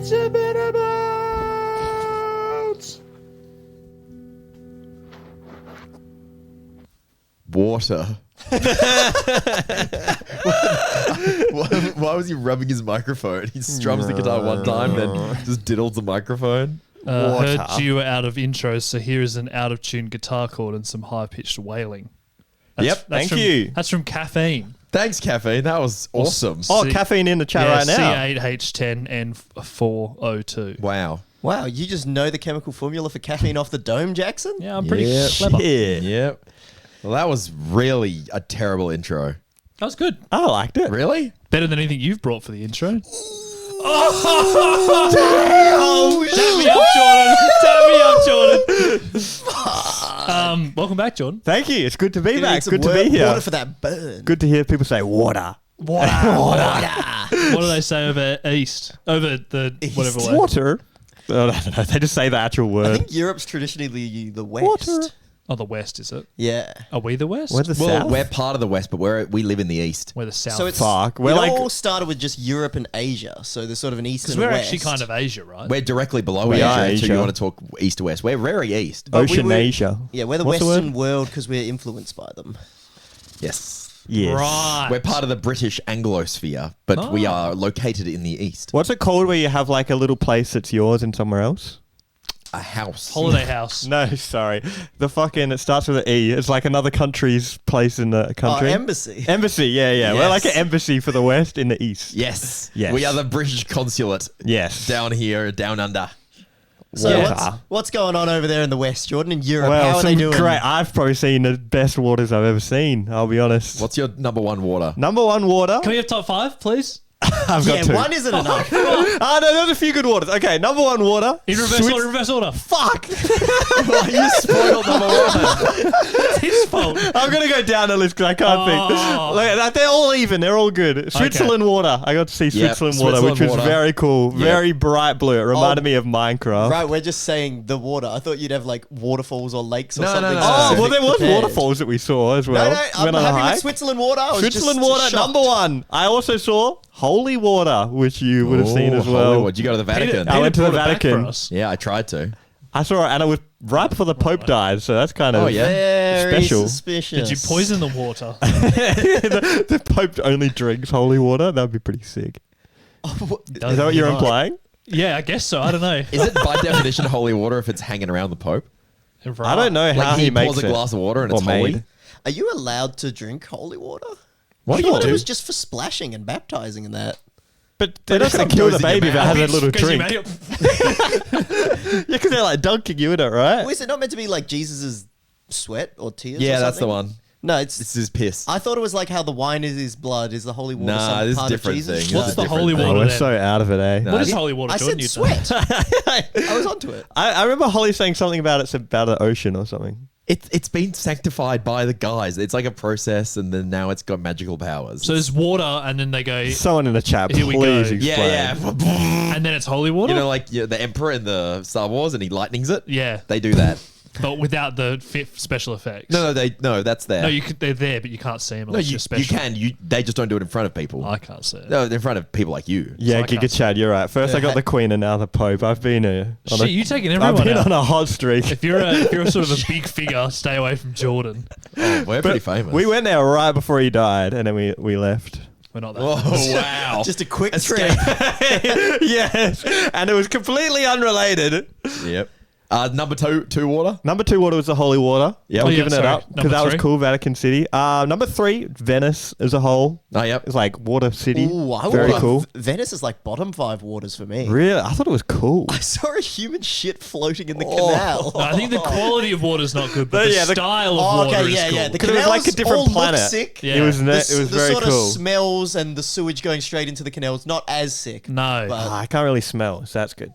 What's it been about? Water. Why was he rubbing his microphone? He strums the guitar one time, then just diddles the microphone. Heard you were out of intros, so here is an out-of-tune guitar chord and some high-pitched wailing. Thank you. That's from Caffeine. Thanks, Caffeine. That was awesome. Caffeine in the chat right now. C8H10N402. Wow. Wow, you just know the chemical formula for caffeine off the dome, Jackson? Yeah, I'm pretty clever. Yep. Well, that was really a terrible intro. That was good. I liked it. Really? Better than anything you've brought for the intro. Tap me up, Jordan. Welcome back, Jordan. Thank you. It's good to be You back. need some Good to be here. Water for that burn. Good to hear people say water. What do they say over east? Over the whatever way? Water. Oh, I don't know. They just say the actual I word. think Europe's traditionally the West. Water. Oh, the west, is it? Yeah. Are we the west? We're the Well, south. we're part of the West, but we live in the East. We're the south. So it's Fuck. We're it like all started with just Europe and Asia. So there's sort of an East because and a we're West. actually kind of Asia, right? We're directly below We are Asia, so Asia. you want to talk East to West. We're very East. But we were- Oceanasia. Yeah, we're the What's the Western word? world because we're influenced by them. Yes. Yes. Right. We're part of the British Anglosphere, but we are located in the East. What's it called where you have like a little place that's yours and somewhere else? A house. Holiday house. No, sorry. The fucking, it starts with an E. It's like another country's place in the country. Embassy. Embassy, yeah. We're like an Yes. embassy for the West in the East. Yes. Yes. We are the British consulate Yes. down here, down under. So Water. what's going on over there in the West, Jordan? In Europe, Well, how are they some doing? great. I've probably seen the best waters I've ever seen. I'll be honest. What's your number one water? Number one water? Can we have top 5, please? I've got Yeah, two. one isn't enough. Oh, no, there's a few good waters. Okay, number one water. In reverse order. Fuck. You spoiled number one. It's his fault. I'm going to go down the list because I can't think. Look at that. They're all even. They're all good. Switzerland water. I got to see Switzerland water, which was Switzerland water. very cool. Yep. Very bright blue. It reminded me of Minecraft. Right, we're just saying the water. I thought you'd have like waterfalls or lakes or No, no, something. no. Oh, well, there was prepared. waterfalls that we saw as well. No, I'm Went on a happy hike. with Switzerland water. I was Switzerland just water, shocked. number one. I also saw holy water, which you would have seen as well. Hollywood. You go to the Vatican. I went to the brought it back Vatican. for us. Yeah, I tried to. I saw it, and it was right before the Pope died, so that's kind of Oh, yeah. Very Special. suspicious. Did you poison the water? the Pope only drinks holy water. That would be pretty sick. Is that what you're implying? Yeah, I guess so. I don't know. Is it by definition holy water if it's hanging around the Pope? I don't know how Like he he makes pours a it. glass of water and Or it's holy? made. Are you allowed to drink holy water? What I do you thought do? it was just for splashing and baptizing and that. But they're not But going it to kill goes the in your baby if it mouth. has a little Because you drink. made it- Yeah, because they're like dunking you in it, right? Well, is it not meant to be like Jesus' sweat or tears? Yeah, or that's the something? one. No, it's. This is piss. I thought it was like how the wine is his blood, is the holy water. Nah, some this is part different of Jesus? thing. What's This is the different holy thing. Oh, water we're then? so out of it, eh? No. What is holy water, I Jordan? said You think? sweat. I was onto it. I remember Holly saying something about it's about the ocean or something. It's been sanctified by the guys. It's like a process, and then now it's got magical powers. So there's water, and then they go, Someone in the chat, Here we please go. explain. yeah. and then it's holy water. You know, like the Emperor in the Star Wars, and he lightnings it. Yeah, They do that. but without the special effects. No, that's there. No, they're there, but you can't see them No, unless you you're special. can. They just don't do it in front of people. I can't see it. No, in front of people like you. Yeah, So I can't Giga Chad, you're right. First I got the Queen and now the Pope. I've been Shit, you taking I've everyone been out. on a hot streak. If you're a sort of a big figure, stay away from Jordan. Oh, we're pretty famous. We went there right before he died, and then we left. We're not that. Oh famous. wow! Just a quick Escape. trip. Yes, and it was completely unrelated. Yep. Number two water. Number 2 water was the holy water. Yeah, I'm oh, yeah, giving it sorry. up Number because that was 3? cool. Vatican City. Number 3, Venice as a whole. Oh, yep. It's like water city. Ooh, I Very would- cool. Venice is like bottom 5 waters for me. Really, I thought it was cool. I saw a human shit floating in the canal. No, I think the quality of water is not good, but But the yeah, the- style of Oh, water okay, is yeah, cool. yeah. The Because it was canals like a different all planet. look sick. Yeah. It was The, it was the very sort cool. of smells and the sewage going straight into the canals not as sick. No. But I can't really smell, so that's good.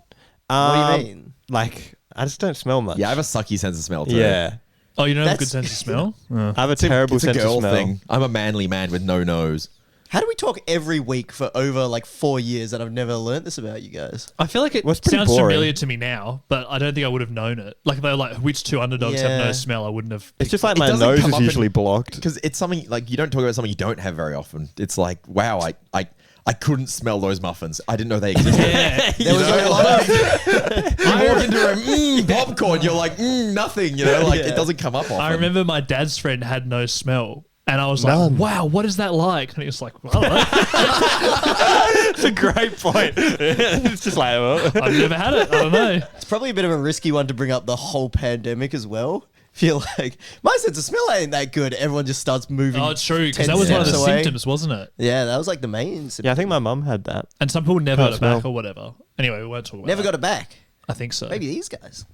what do you mean? Like, I just don't smell much. Yeah, I have a sucky sense of smell too. Yeah. Oh, you don't have a good That's- sense of smell? I have a terrible It's a sense of girl smell. thing. I'm a manly man with no nose. How do we talk every week for over like 4 years and I've never learned this about you guys? I feel like it Well, it's pretty sounds boring. familiar to me now, but I don't think I would have known it. Like if they were like, which two underdogs have no Yeah. smell, I wouldn't have. It's just like It my doesn't nose come is up in- usually blocked. Because it's something like you don't talk about something you don't have very often. It's like, wow, I couldn't smell those muffins. I didn't know they existed. Yeah. There was a lot of You walk into a popcorn, you're like, nothing, you know, like Yeah. it doesn't come up often. I remember my dad's friend had no smell. And I was like, None. wow, what is that like? And he was like, well, I don't know. It's a great point. It's just like, well. I've never had it. I don't know. It's probably a bit of a risky one to bring up the whole pandemic as well. Feel like my sense of smell ain't that good. Everyone just starts moving. Oh, it's true. Because 10 that was one of the steps away. symptoms, wasn't it? Yeah, that was like the main symptom. Yeah, I think my mum had that. And some people never Can't got it back smell. or whatever. Anyway, we won't talk about Never that. got it back. I think so. Maybe these guys.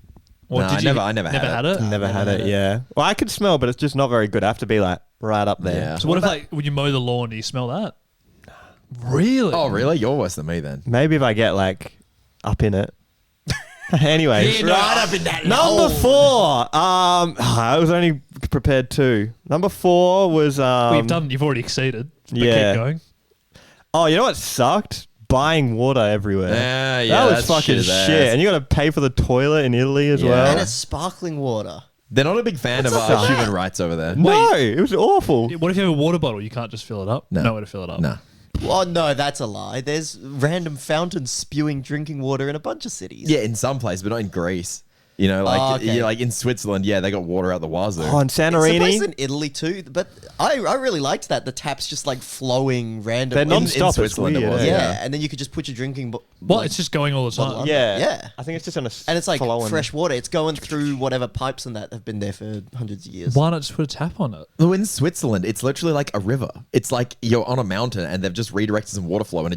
Or No, did I you never had had it? Never had had it, it. yeah. Well, I could smell, but it's just not very good. I have to be like right up there. Yeah. So what if like when you mow the lawn, do you smell that? Really? Oh, really? You're worse than me then. Maybe if I get like up in it. Anyway, Yeah, no, Right up in that number hole. 4. I was only prepared 2. Number 4 was Well, you've already exceeded. But yeah. keep going. Oh, you know what sucked? Buying water everywhere. Yeah, that was that's fucking shit ass. shit. And you got to pay for the toilet in Italy as Yeah. well. And it's sparkling water. They're not a big fan of What's human rights over there. No, it was awful. What if you have a water bottle? You can't just fill it up? No. Nowhere to fill it up. Nah. Oh no, that's a lie. There's random fountains spewing drinking water in a bunch of cities. Yeah, in some places, but not in Greece. You know, like Oh, okay. like in Switzerland, yeah, they got water out the wazoo. Oh, and It's a place Santorini. in Italy too, but I really liked that. The tap's just like flowing randomly. They're non-stop. It's Switzerland it weird, was, eh? yeah, and then you could just put your drinking. Well, it's just going all the time. bottle Yeah. Yeah. I think it's just on a and it's like flowing- fresh water. It's going through whatever pipes and that have been there for hundreds of years. Why not just put a tap on it? Well, in Switzerland, it's literally like a river. It's like you're on a mountain and they've just redirected some water flow, and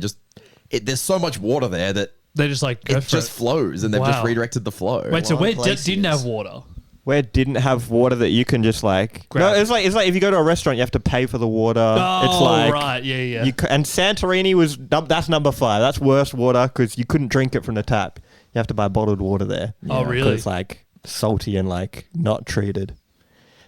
there's so much water there that They just like go it for just flows, and they've just Wow. redirected the flow. Wait, so One where place didn't is- have water? Where it didn't have water that you can just like Grab. no, it's like if you go to a restaurant you have to pay for the water. It's Oh, like right. Yeah, yeah. and Santorini was that's number 5. That's worst water because you couldn't drink it from the tap. You have to buy bottled water there. Oh, 'Cause really? it's like salty and like not treated.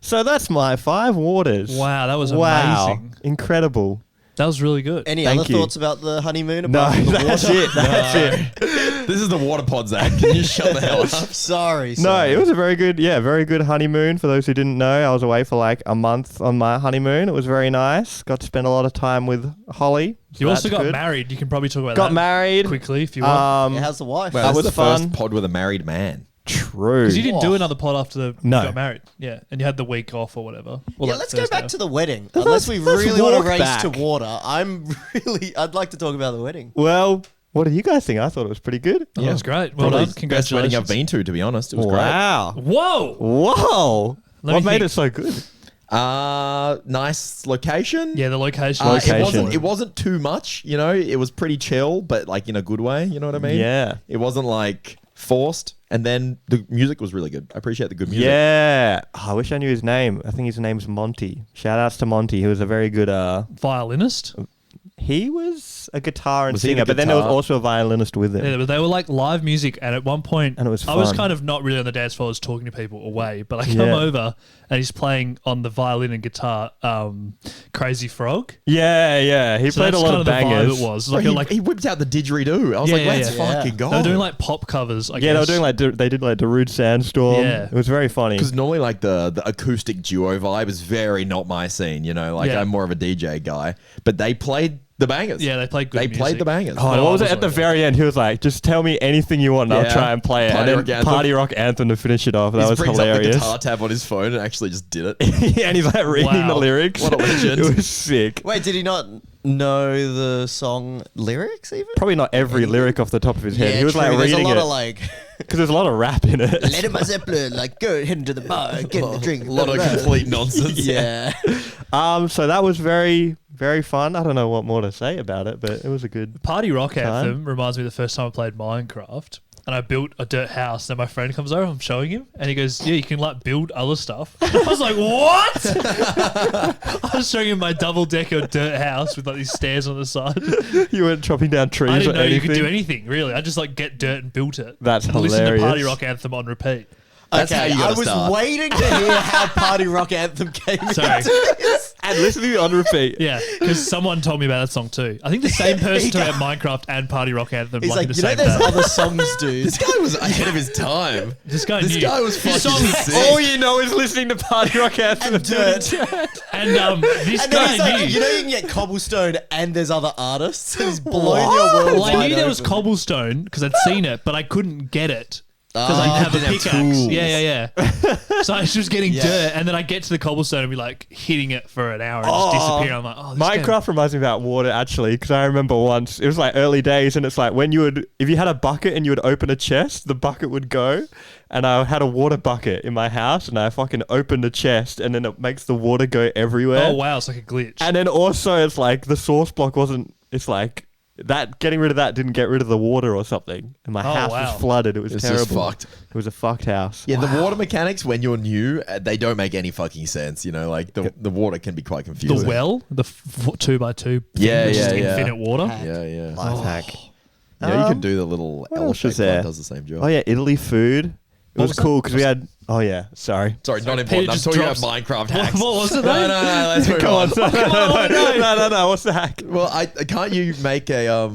So that's my 5 waters. Wow, that was amazing. Incredible. That was really good. Any Thank other you. thoughts about the honeymoon? No, Apart from the that's water? it. That's it. This is the water pod, Zach. Can you shut the hell up? Sorry. No, it was a very good honeymoon. For those who didn't know, I was away for like a month on my honeymoon. It was very nice. Got to spend a lot of time with Holly. You also that's got good. married. You can probably talk about Got that married. quickly if you want. Yeah, how's the wife? Well, That this was is the fun. first pod with a married man. True. Because you didn't do Oh. another pod after you No. got married. Yeah. And you had the week off or whatever. Well, Yeah, that let's go Thursday back off. to the wedding. Let's- Unless we let's really want walk to race back. to water, I'd like to talk about the wedding. Well, what do you guys think? I thought it was pretty good. Oh, that was great. Well Probably done. the best wedding Congratulations. I've been to be honest. It was Wow. Whoa. Whoa. Let What me made think. it so good? great. Nice location. Yeah, the location. It Location. wasn't too much, you know. It was pretty chill, but like in a good way. You know what I mean? Yeah. It wasn't like forced, and then the music was really good. I appreciate the good music. Yeah. Oh, I wish I knew his name. I think his name's Monty. Shout outs to Monty. He was a very good Violinist. he was a guitar and Was he the singer, but then there was guitar? also a violinist with him. Yeah, but they were like live music, and at one point, And it was I was fun. kind of not really on the dance floor. I was talking to people away, but I come Yeah. over and he's playing on the violin and guitar, "Crazy Frog." Yeah. He So played a that's lot kind of the vibe bangers. it was Well, like, he whipped out the didgeridoo. I was like, let's yeah. fucking go. they were doing like pop covers. I Yeah, guess. they were doing like they did like Darude Sandstorm. Yeah. It was very funny. because normally like the acoustic duo vibe is very not my scene. You know, like Yeah. I'm more of a DJ guy, but they played the bangers. Yeah, they played good They music. played the bangers. Oh, and No, what I was it was at the like- very end? He was like, "Just tell me anything you want, and I'll Yeah. try and play it." Party And rock then anthem. party rock anthem to finish it off. That He was brings up the hilarious. guitar tab on his phone and actually just did it. And he's like reading the Wow. lyrics. What a legend. It was sick. Wait, did he not know the song lyrics even? Probably not every lyric off the top of his head. Yeah, He was true. like There's reading a lot it of like, because there's a lot of rap in it. let him a Zeppelin, like go head into the bar, get a drink. A lot blah, of blah, blah. complete nonsense. Yeah. So that was very, very fun. I don't know what more to say about it, but it was a good. Party rock Time. anthem reminds me of the first time I played Minecraft. And I built a dirt house. And my friend comes over, I'm showing him, and he goes, "Yeah, you can like build other stuff." And I was like, "What?" I was showing him my double-decker dirt house with like these stairs on the side. You weren't chopping down trees I didn't or know anything. you could do anything really. I just like get dirt and built it. That's and listen to Party hilarious. Rock anthem on repeat. That's how you I gotta was start. waiting to hear how Party Rock Anthem came Sorry. into this. And listening on repeat. Yeah, because someone told me about that song too. I think the same person told me about Minecraft and Party Rock Anthem. He's like like, in the you know, same there's day. other songs, dude. This guy was ahead of his time. This guy This knew. guy was His fucking song- sick. All you know is listening to Party Rock Anthem And Dirt. And this And then guy he's like, knew. you know, you can get Cobblestone and there's other artists. And he's blown your world Well, I wide knew there was open. Cobblestone because I'd seen it, but I couldn't get it because I Ah, didn't have a didn't have pickaxe. tools. Yeah. So I was just getting Yeah. dirt, and then I get to the cobblestone and be like hitting it for an hour and just disappear. I'm like, oh, this Minecraft reminds me about water actually, because I remember once it was like early days, and it's like when you would, if you had a bucket and you would open a chest, the bucket would go. And I had a water bucket in my house, and I fucking opened the chest, and then it makes the water go everywhere. Oh wow, it's like a glitch. And then also, it's like the source block wasn't. It's like that getting rid of that didn't get rid of the water or something, and my house wow. was flooded. It was It's terrible. just fucked. It was a fucked house. Yeah, the water mechanics when you're new, they don't make any fucking sense. You know, like the water can be quite confusing. the well, the 2x2. Yeah, which is yeah, yeah. infinite water. Yeah, yeah. Life hack. Yeah, you can do the little what L else was shape there? one does the same job. Oh yeah, Italy food. It What was was that? cool because we had. Oh yeah, sorry. Sorry, not Peter important. I'm just talking drops- about Minecraft What, hacks. what was it? No, though? no, let's move Come on, on. no. What's the hack? Well, can't you make a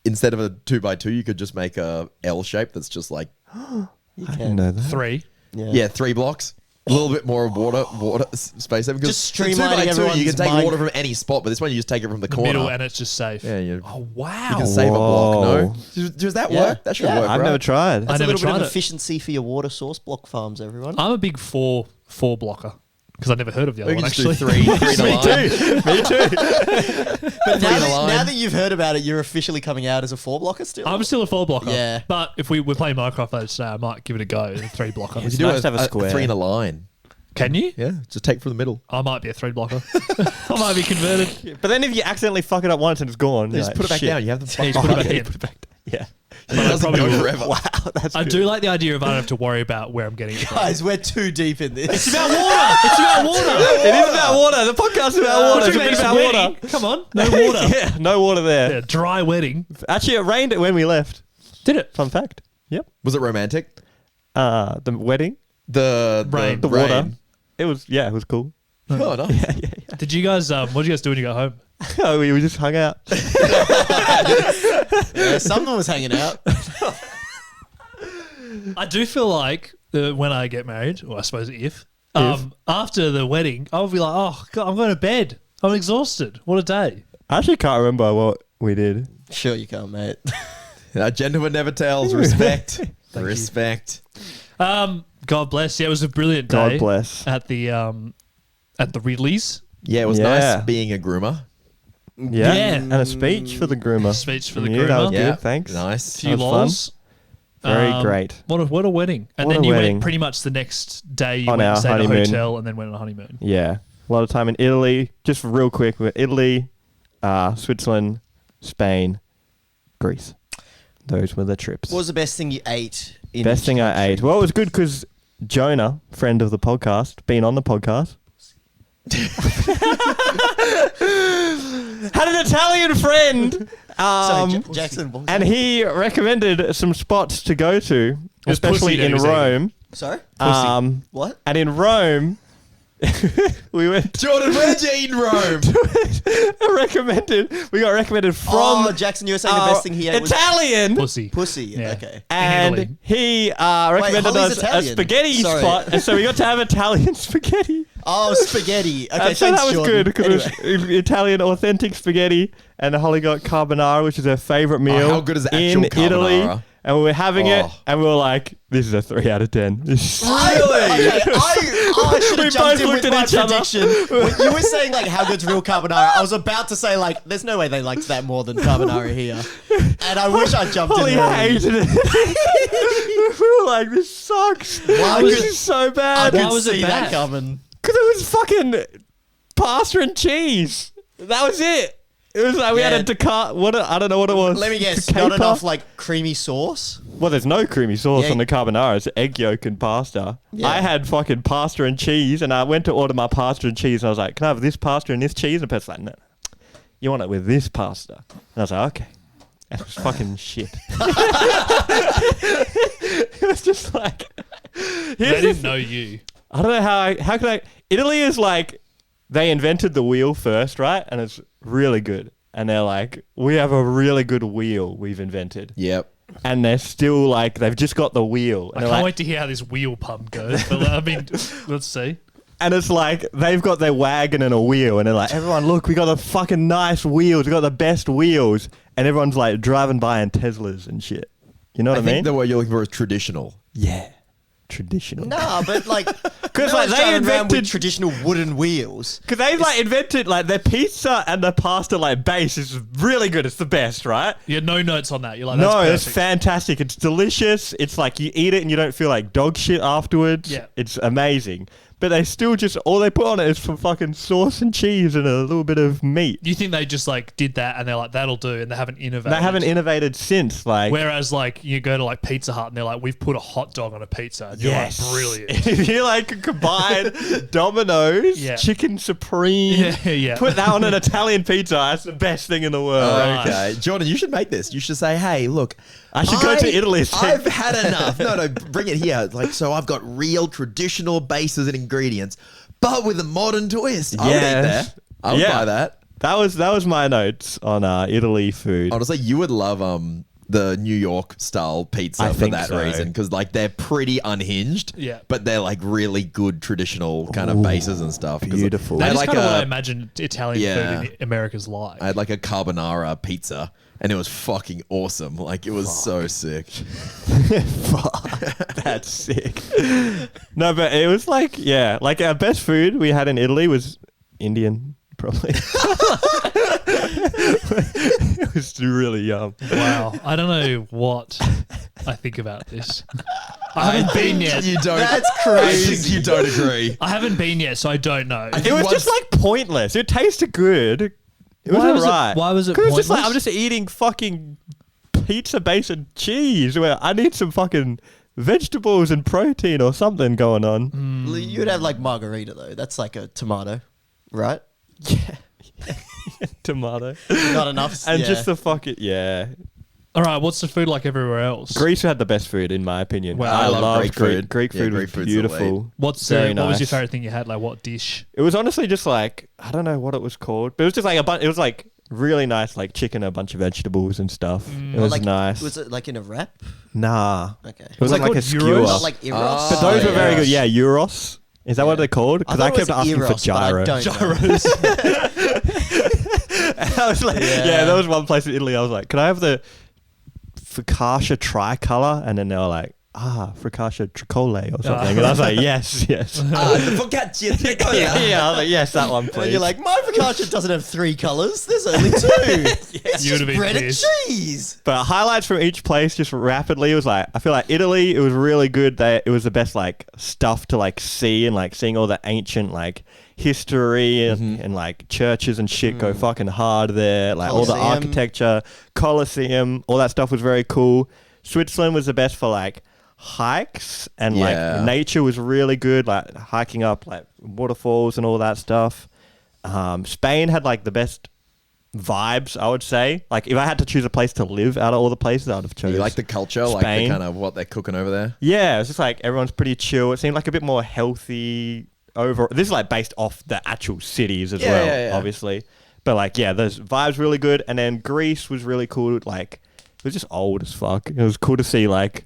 instead of a 2x2, you could just make a L shape that's just like You I can. didn't know that. 3. yeah 3 blocks. A little bit more water space there because Just the streamlining 2x2 you can take everyone's water from any spot, but this one you just take it from the The corner. middle, and it's just safe. Yeah, you Oh wow. can save a block. No, Whoa. does that Yeah. work? That should Yeah. work. I've right? never tried. That's I a never little bit tried of it. efficiency for your water source block farms, everyone. I'm a big 4 blocker because I never heard of the We other can one just do actually. 3 in a line. Me too. But Three in a now line. that you've heard about it, you're officially coming out as a 4 blocker still? I'm still a 4 blocker. Yeah. But if we're playing Minecraft later today, I might give it a go. A 3 blocker. You can do nice to have a square. 3 in a line. Can you? Yeah, just take from the middle. I might be a 3 blocker. I might be converted. But then if you accidentally fuck it up once and it's gone, You you're just like, put it back shit. down. You have the Yeah, you just put it back in. Put it back. Yeah. It doesn't probably go will. forever. Wow, that's I good. do like the idea of I don't have to worry about where I'm getting it from. Guys, we're too deep in this. It's about water. It's about water. It is about water. The podcast is about water. We're It's a talking bit about about wedding. water. Come on. No water. Yeah, no water there. Yeah, dry wedding. Actually, it rained when we left. Did it? Fun fact. Yep. Was it romantic? The wedding. The Rain. The water. It was. Yeah, it was cool. Oh, nice. Did you guys, what did you guys do when you got home? Oh, we just hung out. Yeah, someone was hanging out. I do feel like when I get married, or I suppose if, after the wedding, I'll be like, oh, God, I'm going to bed. I'm exhausted. What a day. I actually can't remember what we did. Sure you can't, mate. Gender would never tells. Respect. Respect. God bless. Yeah, it was a brilliant day. God bless. At the Ridley's. Yeah, it was Yeah. nice being a groomer. Yeah. Yeah. And a speech for the groomer. Speech for the Yeah, that was groomer. good. Yeah, Thanks. Nice. Few That was fun. lols. Very great. What a wedding. And What then a you wedding. went pretty much the next day. You On went and our stayed at a honeymoon. hotel and then went on a honeymoon. Yeah. A lot of time in Italy. Just real quick. We went Italy, Switzerland, Spain, Greece. Those were the trips. What was the best thing you ate? In Best each thing I country? ate. Well, it was good because Jonah, friend of the podcast, been on the podcast, had an Italian friend, Sorry, Jackson. What was and that? he recommended some spots to go to, was pussy especially that he in was eating. Rome. Sorry? What? And in Rome, we went. Jordan, where did you eat in Rome? We got recommended from Oh, Jackson, you were saying the best thing he ate was Italian. Pussy. pussy. Yeah. Okay. And Italy. he recommended Holly's us a Italian. spaghetti Sorry. spot, and so we got to have Italian spaghetti. Oh, spaghetti. Okay, And so thanks, that was Jordan. good because it was Italian authentic spaghetti, and Holly got carbonara, which is her favorite meal. how good is the in actual Italy? carbonara? And we were having it, Oh. and we were like, "This is a 3 out of 10." Okay, I should We have jumped both in looked with at my each other. prediction. When you were saying like how good's real carbonara, I was about to say like there's no way they liked that more than carbonara here, and I wish I jumped Holly in there. hated it. We were like, "This sucks. Why This was is so I bad." could Why was it see that bad? coming. Because it was fucking pasta and cheese. That was it. It was like we Yeah. had a Dakar. I don't know what it was. Let me guess, Caper? not enough like creamy sauce. Well, there's no creamy sauce Yeah. on the carbonara. It's egg yolk and pasta. Yeah. I had fucking pasta and cheese, and I went to order my pasta and cheese, and I was like, "Can I have this pasta and this cheese?" And the person's like, "No, you want it with this pasta." And I was like, "Okay." And it was fucking shit. It was just like, They didn't know you. I don't know how can I. Italy is like, they invented the wheel first, right? And it's really good. And they're like, we have a really good wheel we've invented. Yep. And they're still like, they've just got the wheel. I And can't wait to hear how this wheel pump goes. But I mean, let's see. And it's like, they've got their wagon and a wheel. And they're like, everyone, look, we got the fucking nice wheels. We got the best wheels. And everyone's like driving by in Teslas and shit. You know what I I mean? think the word you're looking for is traditional. Yeah. Traditional. Nah, but like, Because no like one's they driving around invented, with traditional wooden wheels. because they've like invented like their pizza and their pasta like base is really good. It's the best, right? You had no notes on that. You're like, that's No, it's perfect. fantastic. It's delicious. It's like you eat it and you don't feel like dog shit afterwards. Yeah. It's amazing. But they still just, all they put on it is some fucking sauce and cheese and a little bit of meat. You think they just like did that and they're like, that'll do, and they haven't innovated. They haven't innovated since. Like, Whereas like you go to like Pizza Hut and they're like, we've put a hot dog on a pizza. And you're yes, like, brilliant. If you like combine Domino's, Yeah. Chicken Supreme, Yeah. put that on an Italian pizza. That's the best thing in the world. Right. Okay, Jordan, you should make this. You should say, "Hey, look, I should go to Italy. I've had enough. No, bring it here. Like, so I've got real traditional bases and ingredients, but with a modern twist. I would eat Yes. that. I would buy that. That was my notes on Italy food. Honestly, you would love the New York style pizza I for think that so. reason, because like they're pretty unhinged. Yeah. but they're like really good traditional kind of bases and stuff. 'Cause beautiful. They That had is like kind of what I a, imagine Italian Yeah. food in America's like. I had like a carbonara pizza, and it was fucking awesome. Like it was so sick. Fuck, that's sick. No, but it was like, yeah, like our best food we had in Italy was Indian, probably. It was really yum. Wow. I don't know what I think about this. I haven't been yet. You don't. That's I crazy. think you don't agree. I haven't been yet, so I don't know. It was just like pointless. It tasted good. It was Why was it- alright. why was it 'Cause it's just like, I'm pointless? just eating fucking pizza base and cheese where I need some fucking vegetables and protein or something going on. You'd have like margarita though. That's like a tomato, right? Tomato. Not enough. And yeah. just the fucking, yeah. All right, what's the food like everywhere else? Greece had the best food, in my opinion. Wow. I I love love Greek food. Greek Yeah, food Greek was food's beautiful. What's Very what was your nice. favorite thing you had? Like what dish? It was honestly just like, I don't know what it was called, but it was just like it was like really nice, like chicken, a bunch of vegetables and stuff. It was like, nice. Was it like in a wrap? Nah. Okay. It was that like a called skewer. gyros? Not like Eros. But those were very yes. good. Yeah, Euros. Is that what they're called? Because I thought it kept was asking Eros, for but I gyro. don't know. I was like, yeah, there was one place in Italy. I was like, can I have the focaccia tricolor? And then they were like, focaccia tricole or something. And I was like, yes. The focaccia tricolore. Yeah, I was like, yes, that one, please. And you're like, my focaccia doesn't have 3 colors. There's only 2. It's You just would've been bread and pissed. cheese. But highlights from each place, just rapidly, it was like, I feel like Italy, it was really good. It was the best like stuff to like see, and like seeing all the ancient like history and like churches and shit go fucking hard there. Like all the Colosseum. architecture, Colosseum, all that stuff was very cool. Switzerland was the best for like hikes, and Yeah. like nature was really good, like hiking up like waterfalls and all that stuff. Spain had like the best vibes, I would say. Like if I had to choose a place to live out of all the places, I would have chosen. You like the culture, like the Spain. kind of what they're cooking over there. Yeah, it's just like everyone's pretty chill. It seemed like a bit more healthy over. This is like based off the actual cities as well, yeah. obviously. But like, yeah, those vibes really good. And then Greece was really cool. Like it was just old as fuck. It was cool to see like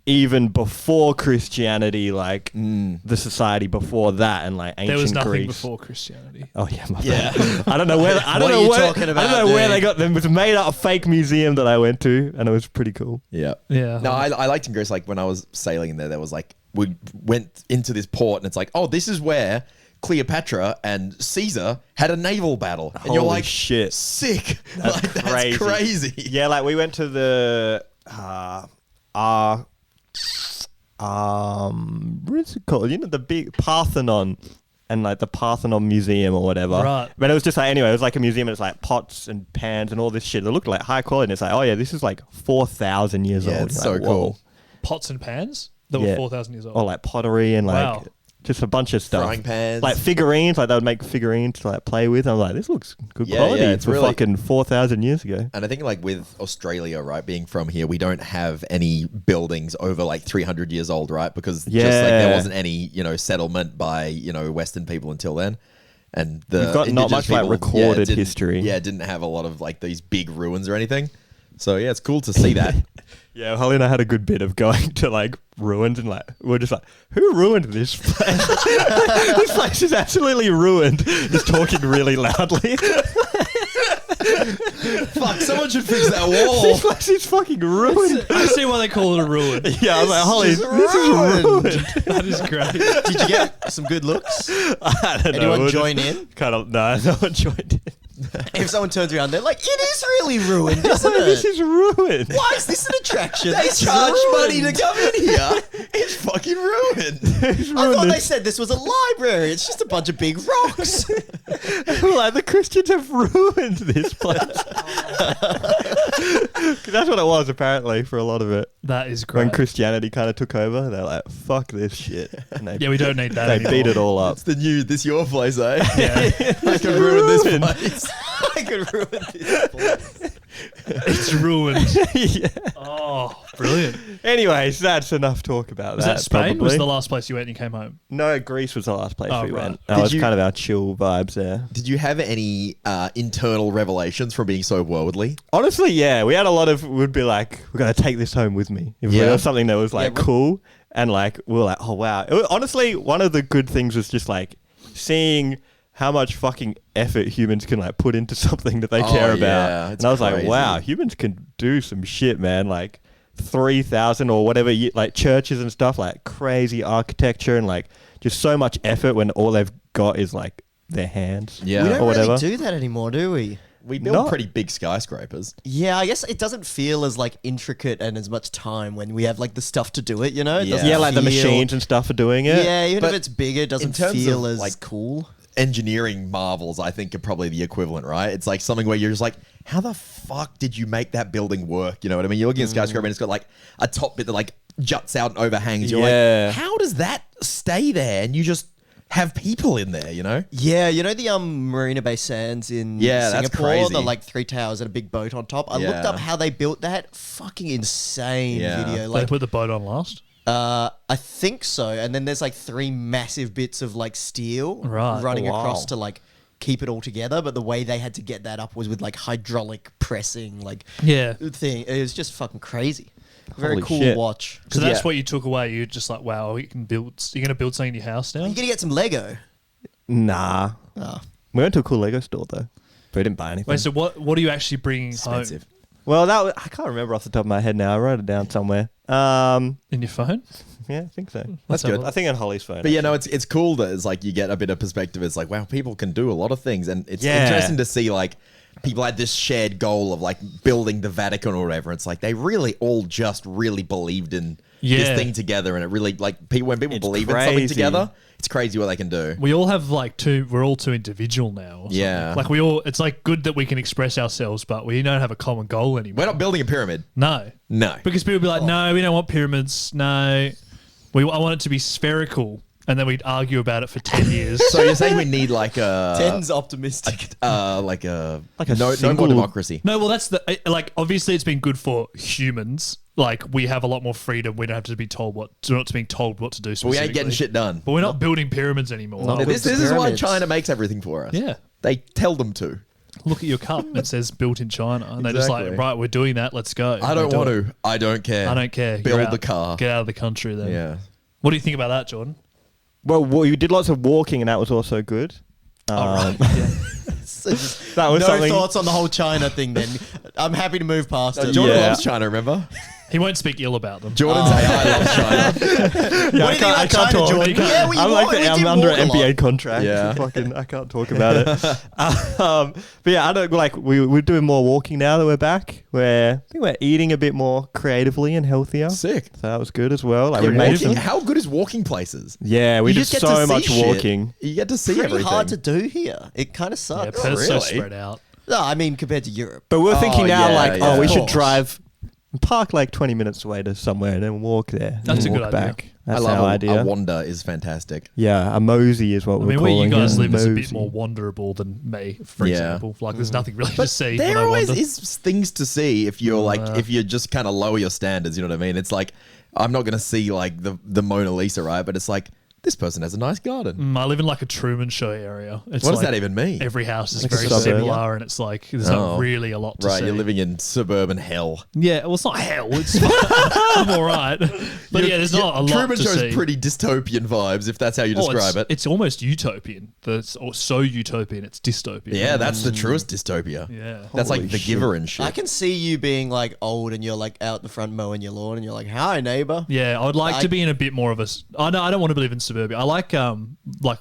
even before Christianity, like the society before that, and like ancient There was nothing Greece. before Christianity. Oh yeah, my Yeah. bad. I don't know where. I don't What are know you where. talking I about, don't know where dude? they got them. It was made up fake museum that I went to, and it was pretty cool. Yeah. Yeah. No, I liked in Greece, like when I was sailing in there was like, we went into this port and it's like, oh, this is where Cleopatra and Caesar had a naval battle. And you're Holy like, shit. sick. That's Like, that's crazy. Yeah, like we went to the what is it called? You know, the big Parthenon, and like the Parthenon Museum or whatever. Right. But it was just like, anyway, it was like a museum, and it's like pots and pans and all this shit. It looked like high quality. And it's like, oh yeah, this is like 4,000 years Yeah, old. it's You're so like, cool. whoa. Pots and pans that Yeah. were 4,000 years old. Or like pottery and like Wow. just a bunch of stuff. Frying pans. Like figurines, like they would make figurines to like play with. I'm like, this looks good quality it's for really- fucking 4,000 years ago. And I think like with Australia, right, being from here, we don't have any buildings over like 300 years old, right? Because just like there wasn't any, settlement by, Western people until then. And the We've got not indigenous much, like, people, recorded didn't- history. Yeah, didn't have a lot of like these big ruins or anything. So yeah, it's cool to see that. Yeah, Holly and I had a good bit of going to like ruins and like we're just like, who ruined this place? This place is absolutely ruined. Just talking really loudly. Fuck, someone should fix that wall. This place is fucking ruined. I see why they call it a ruin. Yeah, I was like, Holly, just this is ruined. That is great. Did you get some good looks? I don't know. Anyone we're join just in? Kind of, no one joined in. If someone turns around, they're like, "It is really ruined, isn't Like, this it? is ruined. Why is this an attraction? They This is charge money to ruined." come in here. It's fucking ruined. It's I thought ruined. they said this was a library. It's just a bunch of big rocks. Like the Christians have ruined this place. 'Cause that's what it was apparently for a lot of it. That is When great. Christianity kind of took over, they're like, "Fuck this shit." And they, Yeah, we don't need that they anymore. beat it all up. It's the new, this your place, eh? Yeah. I can ruin this Ruined. place. I could ruin this place. It's ruined. Yeah. Oh, brilliant. Anyways, that's enough talk about Was that. that Spain? Probably. Was the last place you went and you came home? No, Greece was the last place Oh, we right. went. That Did was you- kind of our chill vibes there. Did you have any internal revelations from being so worldly? Honestly, yeah, we had a lot of. We'd be like, "We're gonna take this home with me." If Yeah. there was something that was like but- cool, and like we were like, "Oh wow!" Honestly, one of the good things was just like seeing how much fucking effort humans can like put into something that they Oh, care yeah, about. it's And I was like, crazy. "Wow, humans can do some shit, man!" Like 3,000 or whatever, like churches and stuff, like crazy architecture and like just so much effort when all they've got is like their hands. Yeah. We don't or whatever. really do that anymore, do we? We build Not- pretty big skyscrapers. Yeah, I guess it doesn't feel as like intricate and as much time when we have like the stuff to do it. You know? It Yeah. doesn't Yeah, like the feel- machines and stuff are doing it. Yeah, even But if it's bigger, it doesn't terms feel of, as like, cool. Engineering marvels, I think, are probably the equivalent, right? It's like something where you're just like, how the fuck did you make that building work? You know what I mean? You're looking at a skyscraper and it's got like a top bit that like juts out and overhangs. You're Yeah. like, how does that stay there? And you just have people in there, you know? Yeah, you know the Marina Bay Sands in Yeah, that's Singapore, crazy. the like 3 towers and a big boat on top. I looked Yeah. up how they built that. Fucking insane Yeah. video. They Like, put the boat on last. I think so. And then there's like 3 massive bits of like steel Right. running Wow. across to like keep it all together. But the way they had to get that up was with like hydraulic pressing, like Yeah. thing. It was just fucking crazy. Very Holy cool shit. watch. So that's Yeah. what you took away. You're just like, wow, you can build. You're gonna build something in your house now. You're gonna get some Lego. Nah. Oh. We went to a cool Lego store though, but we didn't buy anything. Wait, so what are you actually bringing Expensive. home Well, I can't remember off the top of my head now. I wrote it down somewhere. in your phone? Yeah, I think so. Let's have good. a look. I think on Holly's phone. But yeah, no, it's cool that it's like you get a bit of perspective. It's like, wow, people can do a lot of things. And it's Yeah. interesting to see like people had this shared goal of like building the Vatican or whatever. It's like they really all just really believed in Yeah. this thing together. And it really like people when people It's believe in something crazy. together, it's crazy what they can do. We all have like we're all too individual now. or something. Yeah. Like it's like good that we can express ourselves, but we don't have a common goal anymore. We're not building a pyramid. No. No. Because people be like, no, we don't want pyramids. No. I want it to be spherical. And then we'd argue about it for 10 years. So you're saying we need like a Ten's optimistic. like a Like a no single- more democracy. No, well, that's like, obviously it's been good for humans. Like, we have a lot more freedom. We don't have to be told what to do But we specifically. ain't getting shit done. But we're not building pyramids anymore. No. Yeah, this is why Pyramids. China makes everything for us. Yeah. They tell them to. Look at your cup. It says built in China. And they're just Exactly. like, right, we're doing that. Let's go. I don't They do want it. to. I don't care. I don't care. Build You're the out. car. Get out of the country then. Yeah. What do you think about that, Jordan? well, we did lots of walking, and that was also good. Yeah. So just That was no something. thoughts on the whole China thing then. I'm happy to move past it. Jordan Yeah. loves China, remember? He won't speak ill about them. Jordan's AI loves China. Yeah, What do you think about I can't China, talk. Jordan? Yeah, we I'm walk- like we I'm did under walk an a lot. NBA contract. Yeah. I can't talk about it. But yeah, I don't like we're doing more walking now that we're back. I think we're eating a bit more creatively and healthier. Sick. So that was good as well. Like Yeah, we made walking- some. how good is walking places? Yeah, we You did just get to so see much shit. walking. You get to see Pretty everything. hard to do here. It kind of Yeah, sucks. Perth's so really? spread out. No, I mean compared to Europe. But we're thinking now, yeah, like, yeah. we Of should course. drive, park like 20 minutes away to somewhere and then walk there. That's and a walk good idea. back. That's I love our idea. a wander is fantastic. Yeah, a mosey is what I we're mean, where calling you guys it. live is a bit Mosey. more wanderable than me, for Yeah. example. Like, there's nothing really to see. There when I always wander. is things to see if you're if you just kind of lower your standards. You know what I mean? It's like I'm not gonna see like the Mona Lisa, right? But it's like this person has a nice garden. I live in like a Truman Show area. It's What does like that even mean? Every house is Like a very suburb. similar, and it's like there's not really a lot to Right, see. you're living in suburban hell. Yeah, well, it's not hell. It's I'm all right, but yeah, there's not a lot Truman to Show's see. pretty dystopian vibes, if that's how you describe it. It's almost utopian. That's so utopian, it's dystopian. Yeah, that's the truest dystopia. Yeah. That's Holy like The shit. Giver and shit. I can see you being like old and you're like out the front mowing your lawn and you're like, "Hi, neighbor." Yeah, I would like to be in a bit more of a. I don't want to live in suburbia. I like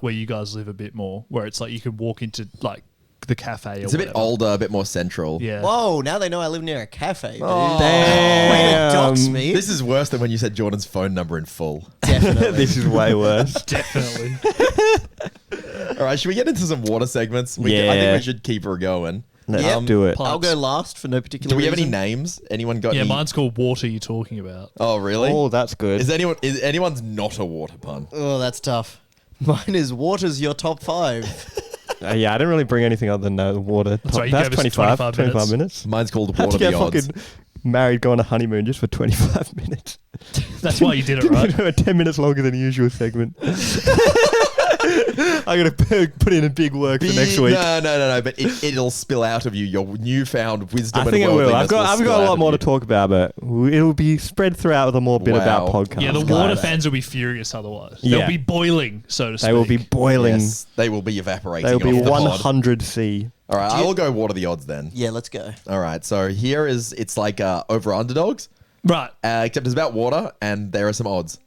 where you guys live a bit more, where it's like you can walk into like the cafe. It's a bit older, a bit more central. Yeah. Whoa! Now they know I live near a cafe. Dude. Oh. Way to dox Damn. me. This is worse than when you said Jordan's phone number in full. Definitely. This is way worse. Definitely. All right, should we get into some water segments? I think Yeah. we should keep her going. Let's Yep. do it. Pipes. I'll go last for no particular Do we have any reason. names? Anyone got Yeah, any? mine's called Water You Talking About. Oh, really? Oh, that's good. Is anyone's not a water pun? Oh, that's tough. Mine is water's your top 5. Yeah, I didn't really bring anything other than water. That's right, you That's gave us 25 25 minutes. Mine's called Had Water to the get Odds. fucking married, go on a honeymoon just for 25 minutes. That's why you did it, right? 10 minutes longer than the usual segment. I'm going to put in a big work for next week. No. But it'll spill out of you. Your newfound wisdom. I and think it will. worldliness I've got spill a out lot of more you. to talk about, but it'll be spread throughout with a more bit about Wow. podcast. Yeah, the guys. water fans will be furious otherwise. Yeah. They'll be boiling, so to speak. They will be boiling. Yes, they will be evaporating. They will be off the pod. 100 C. All right, I will go Water the Odds then. Yeah, let's go. All right, so it's like over Underdogs, Right. except it's about water and there are some odds.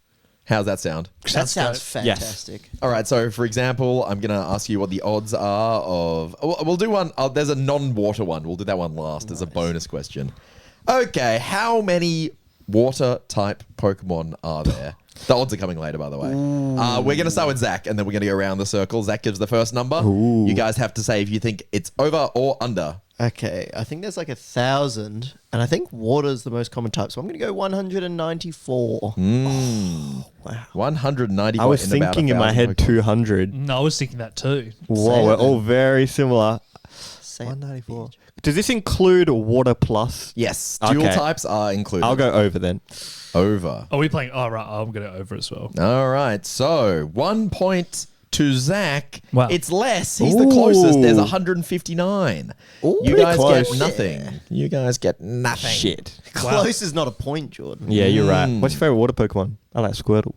How's that sound? That sounds great. fantastic. All right, so for example, I'm going to ask you what the odds are of... We'll do one... there's a non-water one. We'll do that one last as a bonus question. Okay, how many water-type Pokemon are there? The odds are coming later, by the way. We're going to start with Zack, and then we're going to go around the circle. Zack gives the first number. Ooh. You guys have to say if you think it's over or under. Okay, I think there's like 1,000, and I think water's the most common type, so I'm going to go 194. Mm. Wow. 190. I was in about thinking in my 1,000 head Pokemon. 200. No, I was thinking that too. Whoa, we're all very similar. Say 194. Does this include water plus? Yes, dual Okay. types are included. I'll go over then. over. Are we playing? Oh, right. I'm going to over as well. All right, so 1 point to Zack. Wow. It's less. He's the closest. There's Ooh. 159. Ooh, You pretty guys close. get nothing. You guys get nothing. Shit. Close is not a point, Jordan. Yeah, you're right. What's your favorite water Pokemon? I like Squirtle.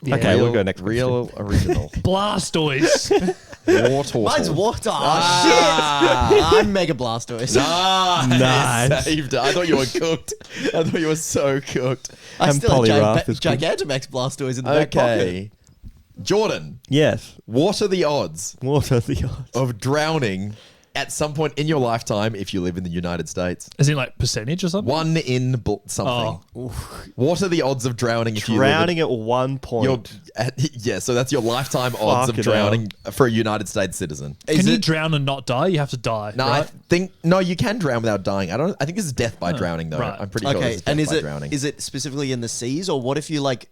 Okay, we'll go next Real original. Blastoise. Water. Mine's water. Oh, shit. I'm Mega Blastoise. Nice. Saved it. I thought you were cooked. I thought you were so cooked. I And still have Poliwrath is good. Gigantamax Blastoise in the back pocket. Okay. Jordan, Yes. what are the odds Water the odds. of drowning at some point in your lifetime if you live in the United States? Is it like percentage or something? One in something. What are the odds of drowning if Drowning you at 1 live point. yeah, so that's your lifetime odds of Fucking drowning for a United States citizen. Can you drown and not die? You have to die. No, right? you can drown without dying. I think this is death by drowning though. right. I'm pretty sure this Okay, is death and by drowning. is it specifically in the seas, or what if you like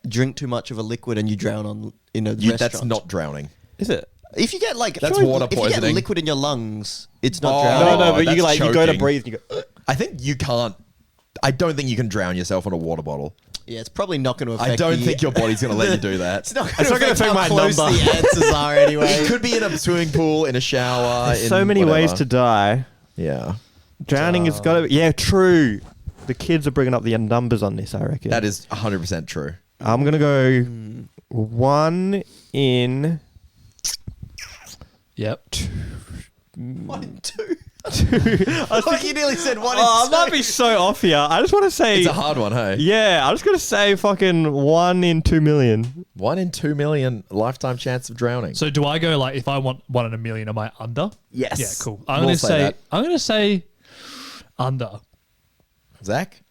drink too much of a liquid and you drown on restaurants? That's not drowning. Is it? If you get like That's water if you get poisoning. liquid in your lungs, it's not Oh. drowning. No, but that's you go to choking. breathe and you go. I think you can't. I don't think you can drown yourself in a water bottle. Yeah, it's probably not going to affect. I don't the- think your body's going to let you do that. It's not It's going not to gonna affect how affect my close number. the answers are anyway. It could be in a swimming pool, in a shower. There's in so many ways whatever. to die. Yeah, Drowning has got to. Yeah, true. The kids are bringing up the numbers on this, I reckon. that is 100% true. I'm going to go 1 in. Yep. 1 in 2. I think You nearly said 1 I in 2. might be so off here. I just want to say. It's a hard one, hey. Yeah, I'm just going to say fucking 1 in 2 million. 1 in 2 million lifetime chance of drowning. So do I go like if I want 1 in a million, am I under? Yes. Yeah, cool. I'm We'll gonna say say that. I'm gonna say under. Zach,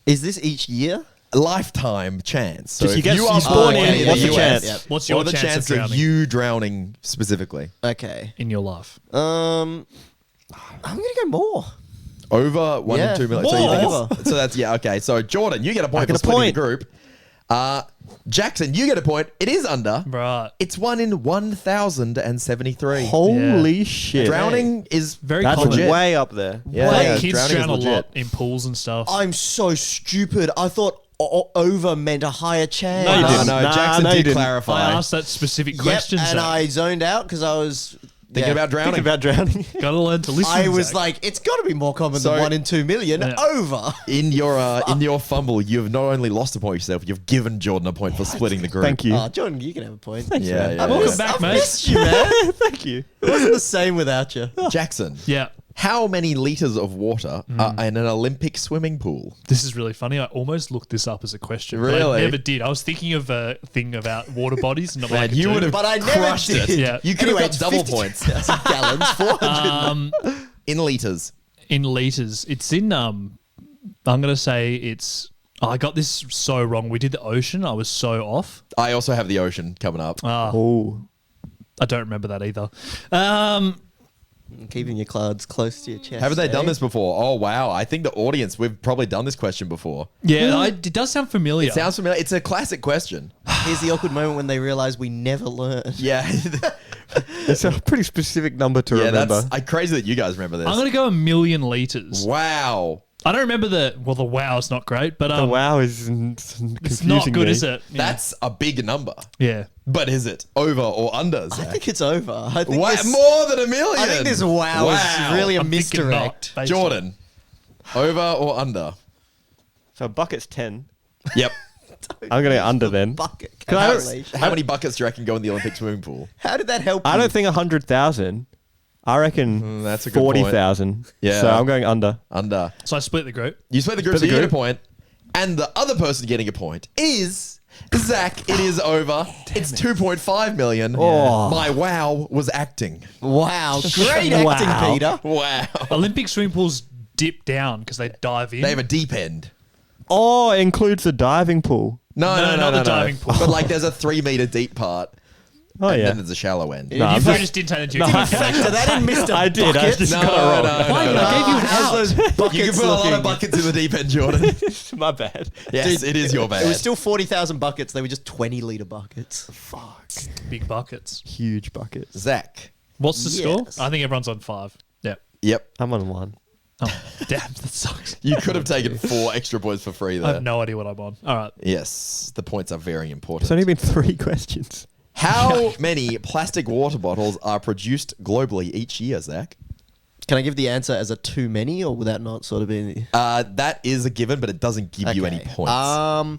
Is this each year? lifetime chance. So Just you if get- you you are spawn born in, in what's the the US, chance? What's what your are the chance of chances of drowning? you drowning specifically? Okay. In your life. I'm gonna go more. Over 1 Yeah. in 2 million. So, More. you think so that's okay. So Jordan, you get a point I get for a splitting point. the group. Jackson, you get a point. It is under. Right. It's 1 in 1,073. Holy shit. Drowning is Very That's common. legit. way up there. Yeah, Like, yeah, kids drowning is drown a legit. lot in pools and stuff. I'm so stupid. I thought over meant a higher chance. No, you No, didn't. no, Nah, Jackson no, you did didn't. clarify. I asked that specific Yep, question, and Zach. I zoned out because I was Thinking about drowning. Think about drowning. Gotta learn to listen. I was Zach. like, it's got to be more common So- than 1 in 2 million. Yeah. Over. in your fumble, you've not only lost a point yourself, you've given Jordan a point for splitting the group. Thank you. Oh, Jordan, you can have a point. Yeah, yeah. Welcome yeah. back, I've mate. missed you, man. Thank you. It wasn't the same without you. Jackson, Yeah. how many liters of water are in an Olympic swimming pool? This is really funny. I almost looked this up as a question, but I Really? never did. I was thinking of a thing about water bodies, and I'm Man, like, you would have But I never crushed did. it. Yeah. You could Anyway, have got double points 52,000 gallons, 400. in liters. in liters. It's in I'm gonna say it's. Oh, I got this so wrong. We did the ocean. I was so off. I also have the ocean coming up. Oh. I don't remember that either. Keeping your cards close to your chest. Haven't they done eh? this before? Oh wow! I think the audience we've probably done this question before. Yeah, it does sound familiar. It sounds familiar. It's a classic question. Here's the awkward moment when they realise we never learned. Yeah, It's a pretty specific number to yeah. remember. That's crazy that you guys remember this. I'm gonna go 1,000,000 liters. Wow, I don't remember the wow's not great, but the wow is confusing. it's not good, me. is it? Yeah. that's a big number. yeah. But is it over or under? I Zach? think it's over. I think Wow, this, more than 1 million. I think this wow is really a I'm thinking misdirect. not, based Jordan, over or under? So a bucket's 10. Yep. I'm going to go under then. Bucket Can I- calculation. How many buckets do you reckon go in the Olympic swimming pool? How did that help you? I don't think 100,000. I reckon that's a good point. 40,000. Yeah. So I'm going under. Under. on. So I split the group. You split the group, Split so the you get a group. point. And the other person getting a point is Zach. It is over. It's 2.5 million. Oh. My wow was acting. Wow, great acting, Wow. Peter. Wow. Olympic swimming pools dip down because they dive in. They have a deep end. Oh, it includes the diving pool. No, No, not the diving pool. But like there's a 3 meter deep part. Oh, and yeah. then there's a shallow end. You No, I'm probably just- just didn't take the No, geography. That in Mr. I did. I Bucket. just No, got it wrong. no, Why? no. I gave you an How's out. those buckets You can put a lot of looking? buckets in the deep end, Jordan. My bad. Yes, it is your bad. It was still 40,000 buckets. They were just 20-litre buckets. Fuck. Big buckets. Huge buckets. Zach. What's the Yes. score? I think everyone's on 5. Yeah. Yep. I'm on 1. Oh, damn, that sucks. You could have taken 4 extra points for free I there. have no idea what I'm on. All right. Yes, the points are very important. It's only been 3 questions. How many plastic water bottles are produced globally each year, Zach? Can I give the answer as a too many, or would that not sort of be... That is a given, but it doesn't give you any points.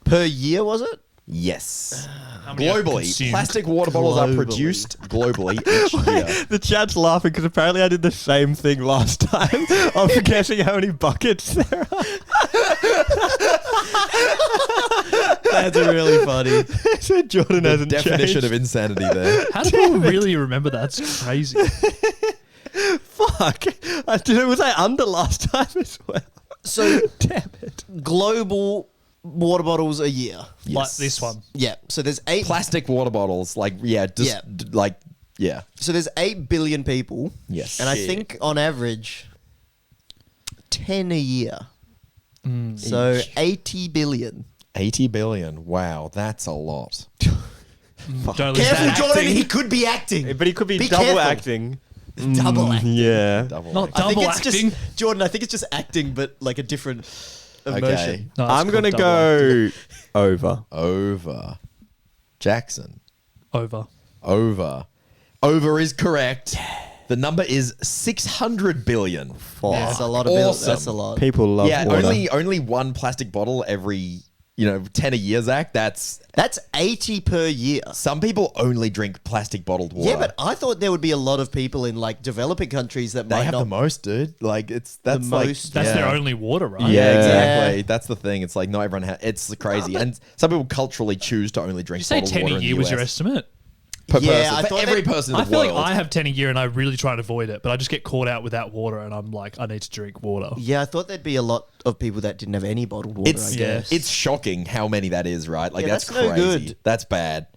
Per year, was it? Yes. How many are Globally, consumed? plastic water bottles are Globally. produced globally each year. The chat's laughing because apparently I did the same thing last time of guessing how many buckets there are. That's really funny. So Jordan The hasn't definition changed. of insanity there. How do people really remember that? That's crazy. Fuck. Was I under last time as well? So, Damn it. global water bottles a year. Like this one. Yeah. So there's 8... Plastic water bottles, like, yeah, just, Yeah. like, yeah. So there's 8 billion people. Yes. And I Shit. think on average, 10 a year. So Each. 80 billion. 80 billion. Wow, that's a lot. Don't listen Careful, to Jordan. acting? He could be acting. But he could be, Be double careful. acting. Double acting. Yeah. Double. Not acting. I think double it's acting. just Jordan. I think it's just acting, but like a different emotion. Okay. No, it's I'm going to called double go over. Over. Jackson. acting. Over. Over. Over is correct. The number is 600 billion. That's a lot of bills. Awesome. That's a lot. People love Yeah, water. only one plastic bottle every, 10 a year, Zach. That's... That's 80 per year. Some people only drink plastic bottled water. Yeah, but I thought there would be a lot of people in like developing countries that they might have not. the most, dude. Like, that's The like... most. That's yeah. their only water, right? Yeah, Yeah. exactly. That's the thing. It's like not everyone it's crazy. And some people culturally choose to only drink You say bottled 10 water a in year the was your US. estimate? Per Yeah, person. I For thought every that- person in I the feel world. like I have 10 a year and I really try and avoid it, but I just get caught out without water and I'm like, I need to drink water. Yeah, I thought there'd be a lot of people that didn't have any bottled water. It's I guess. it's shocking how many that is, right? Like Yeah, that's that's no crazy. good. That's bad.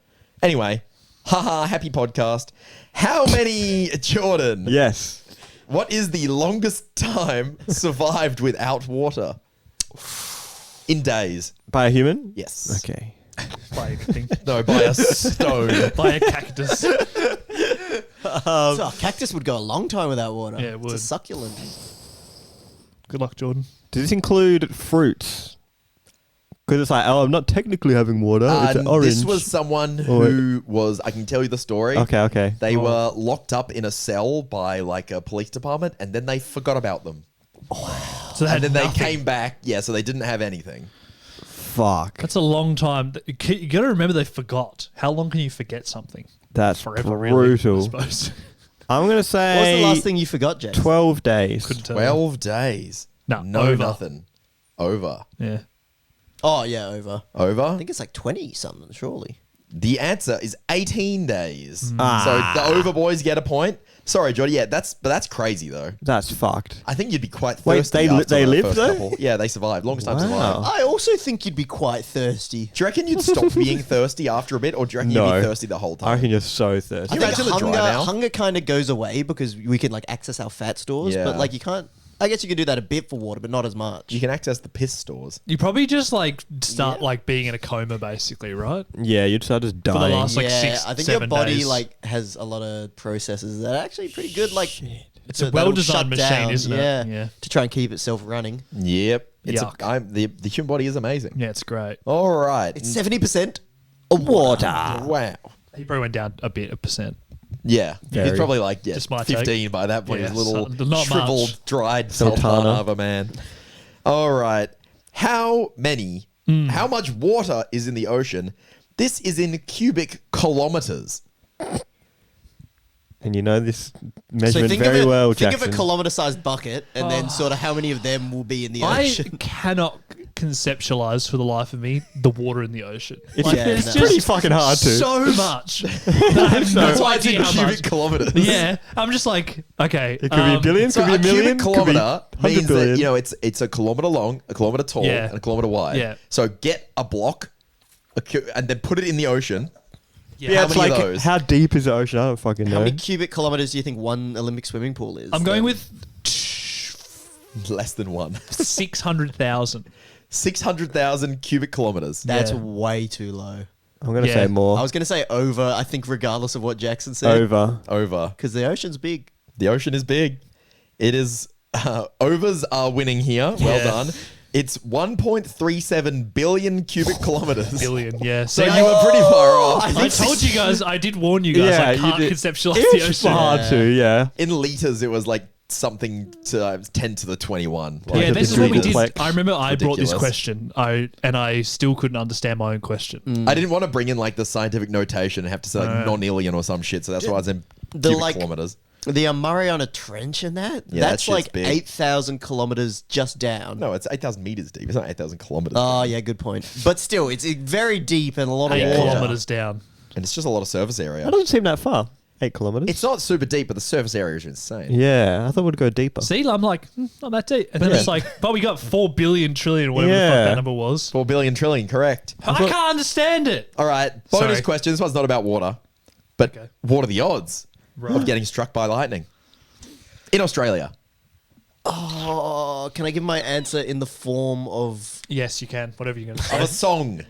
Anyway, haha, happy podcast. How many Jordan? Yes. What is the longest time survived without water? In days. By a human? Yes. Okay. By anything. No, by a stone. By a cactus. So a cactus would go a long time without water. Yeah, it would. It's a succulent. Good luck, Jordan. Does this include fruits? Because it's like, oh, I'm not technically having water. It's an orange. This was someone who was, I can tell you the story. Okay. They were locked up in a cell by like a police department and then they forgot about them. So they And then they nothing. came back. Yeah, so they didn't have anything. Fuck. That's a long time. You got to remember they forgot. How long can you forget something? That's Forever, brutal. really, I suppose. I'm going to What was say the last thing you forgot, Jack? 12 days. Couldn't tell you. 12 days. No, No, over. nothing. Over. Yeah. Oh, yeah, over. Over? I think it's like 20 something, surely. The answer is 18 days. Ah. So the over boys get a point. Sorry, Jody. Yeah, that's crazy though. That's fucked. I think you'd be quite Wait, thirsty. they after the lived first though? couple. Yeah, they survived. Longest time Wow. survived. I also think you'd be quite thirsty. Do you reckon you'd stop being thirsty after a bit, or do you reckon you'd No. be thirsty the whole I time? reckon you're so thirsty. I You think imagine the dry mouth? hunger kind of goes away because we can like access our fat stores, Yeah. but like you can't. I guess you can do that a bit for water, but not as much. You can access the piss stores. You probably just like start Yeah. like being in a coma, basically, right? Yeah, you'd start just the dying. last- like, yeah, 6, I think your 7 body days. like has a lot of processes that are actually pretty good. Like It's a that'll well-designed shut machine, down, isn't it? Yeah, Yeah. to try and keep itself running. Yep. Yuck. The human body is amazing. Yeah, it's great. All right. It's 70% water. Wow. He probably went down a bit, a percent. Yeah. Very. He's probably like Just my 15 take. by that point. Yeah, He's a little not shriveled, much. dried Sultana. sultana of a man. All right. How much water is in the ocean? This is in cubic kilometers. And you know this So measurement think very of well, think Jackson. of a kilometer-sized bucket, and then sort of how many of them will be in the I ocean. cannot conceptualize for the life of me the water in the ocean. It's, Like, Yeah, there's no. just pretty fucking hard to. so much. that I have no That's why it's idea in how cubic much. kilometers. Yeah, I'm just like, okay. It could be a billion, So could be a a million, cubic kilometer could be 100 means billion. that, you know, it's a kilometer long, a kilometer tall, Yeah. and a kilometer wide. Yeah. So get a block and then put it in the ocean. yeah, how it's many like, of those? how deep is the ocean? I don't fucking know. How many cubic kilometers do you think one Olympic swimming pool is? I'm going then? with Less than one. 600,000. 600,000 cubic kilometers. That's Yeah. way too low. I'm going to Yeah. say more. I was going to say over, I think, regardless of what Jackson said. Over. Over. Because the ocean's big. The ocean is big. It is. Overs are winning here. Well Yeah. done. It's 1.37 billion cubic kilometers. Billion, yeah. So See, you were pretty far off. I told you guys, I did warn you guys, I you can't did. conceptualize the It's ocean. hard to, yeah. In liters, it was like something to 10 to the 21. Like, Yeah, Like this a is what we degree did. complex. I remember I brought this Ridiculous. question, I still couldn't understand my own question. I didn't want to bring in like the scientific notation and have to say like non-alien or some shit. So that's why I was in The, cubic like- kilometers. The Mariana Trench and that? Yeah, that that's shit's like big. 8,000 kilometers just down. No, it's 8,000 meters deep. It's not 8,000 kilometers. Oh, deep. yeah, good point. But still, it's very deep and a lot of 8 water. kilometers down. And it's just a lot of surface area. That doesn't seem that far. 8 kilometers. It's not super deep, but the surface area is insane. Yeah, I thought we'd go deeper. See, I'm like, not that deep. And then Yeah. it's like, but we got 4 billion trillion, whatever the Yeah. fuck that number was. 4 billion trillion, correct. I can't understand it. All right, bonus Sorry. question. This one's not about water, but Okay. what are the odds of getting struck by lightning in Australia? Oh, can I give my answer in the form of... Yes, you can. Whatever you're going to Of a say. song.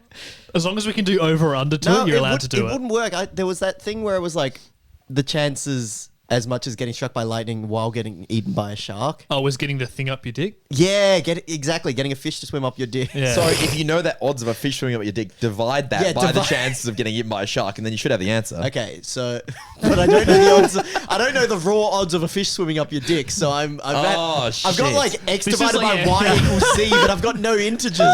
As long as we can do over or under to it, you're allowed to do it it. wouldn't work. There was that thing where it was like the chances as much as getting struck by lightning while getting eaten by a shark. Oh, was getting the thing up your dick? Yeah, getting a fish to swim up your dick. Yeah. So if you know that odds of a fish swimming up your dick, divide that Yeah, by the divide- chances of getting eaten by a shark, and then you should have the answer. Okay, so but I don't know the odds. I don't know the raw odds of a fish swimming up your dick. So I've got shit. like X This is divided like- by Y equals Z, but I've got no integers.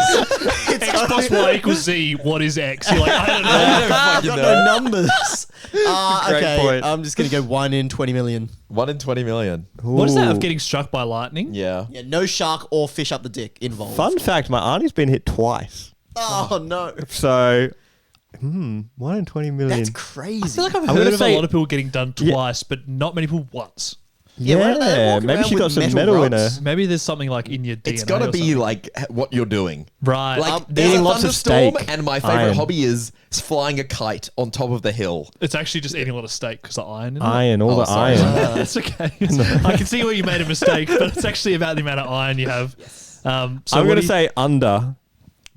It's X plus Y equals Z. What is X? You're like, I don't know. don't I've fucking got know. no numbers. Great Okay, point. I'm just gonna go 1 in 20 million. 1 in 20 million. What is that of Ooh. getting struck by lightning? Yeah. Yeah, no shark or fish up the dick involved. Fun fact, my auntie's been hit twice. Oh no, So, 1 in 20 million. that's crazy. I feel like I've I'm heard gonna of say- a lot of people getting done twice, but not many people once. Yeah, why don't they walk maybe around she got with some metal metal in her. rocks? Maybe there's something like in your DNA. It's got to or be something. like what you're doing. Right. Like there's eating a lots of thunderstorm, steak. and my favorite Iron. hobby is flying a kite on top of the hill. it's actually just eating a lot of steak because of iron in it. Iron, all Oh, the sorry. iron. That's okay. I can see where you made a mistake, but it's actually about the amount of iron you have. So I'm what going do to you- say under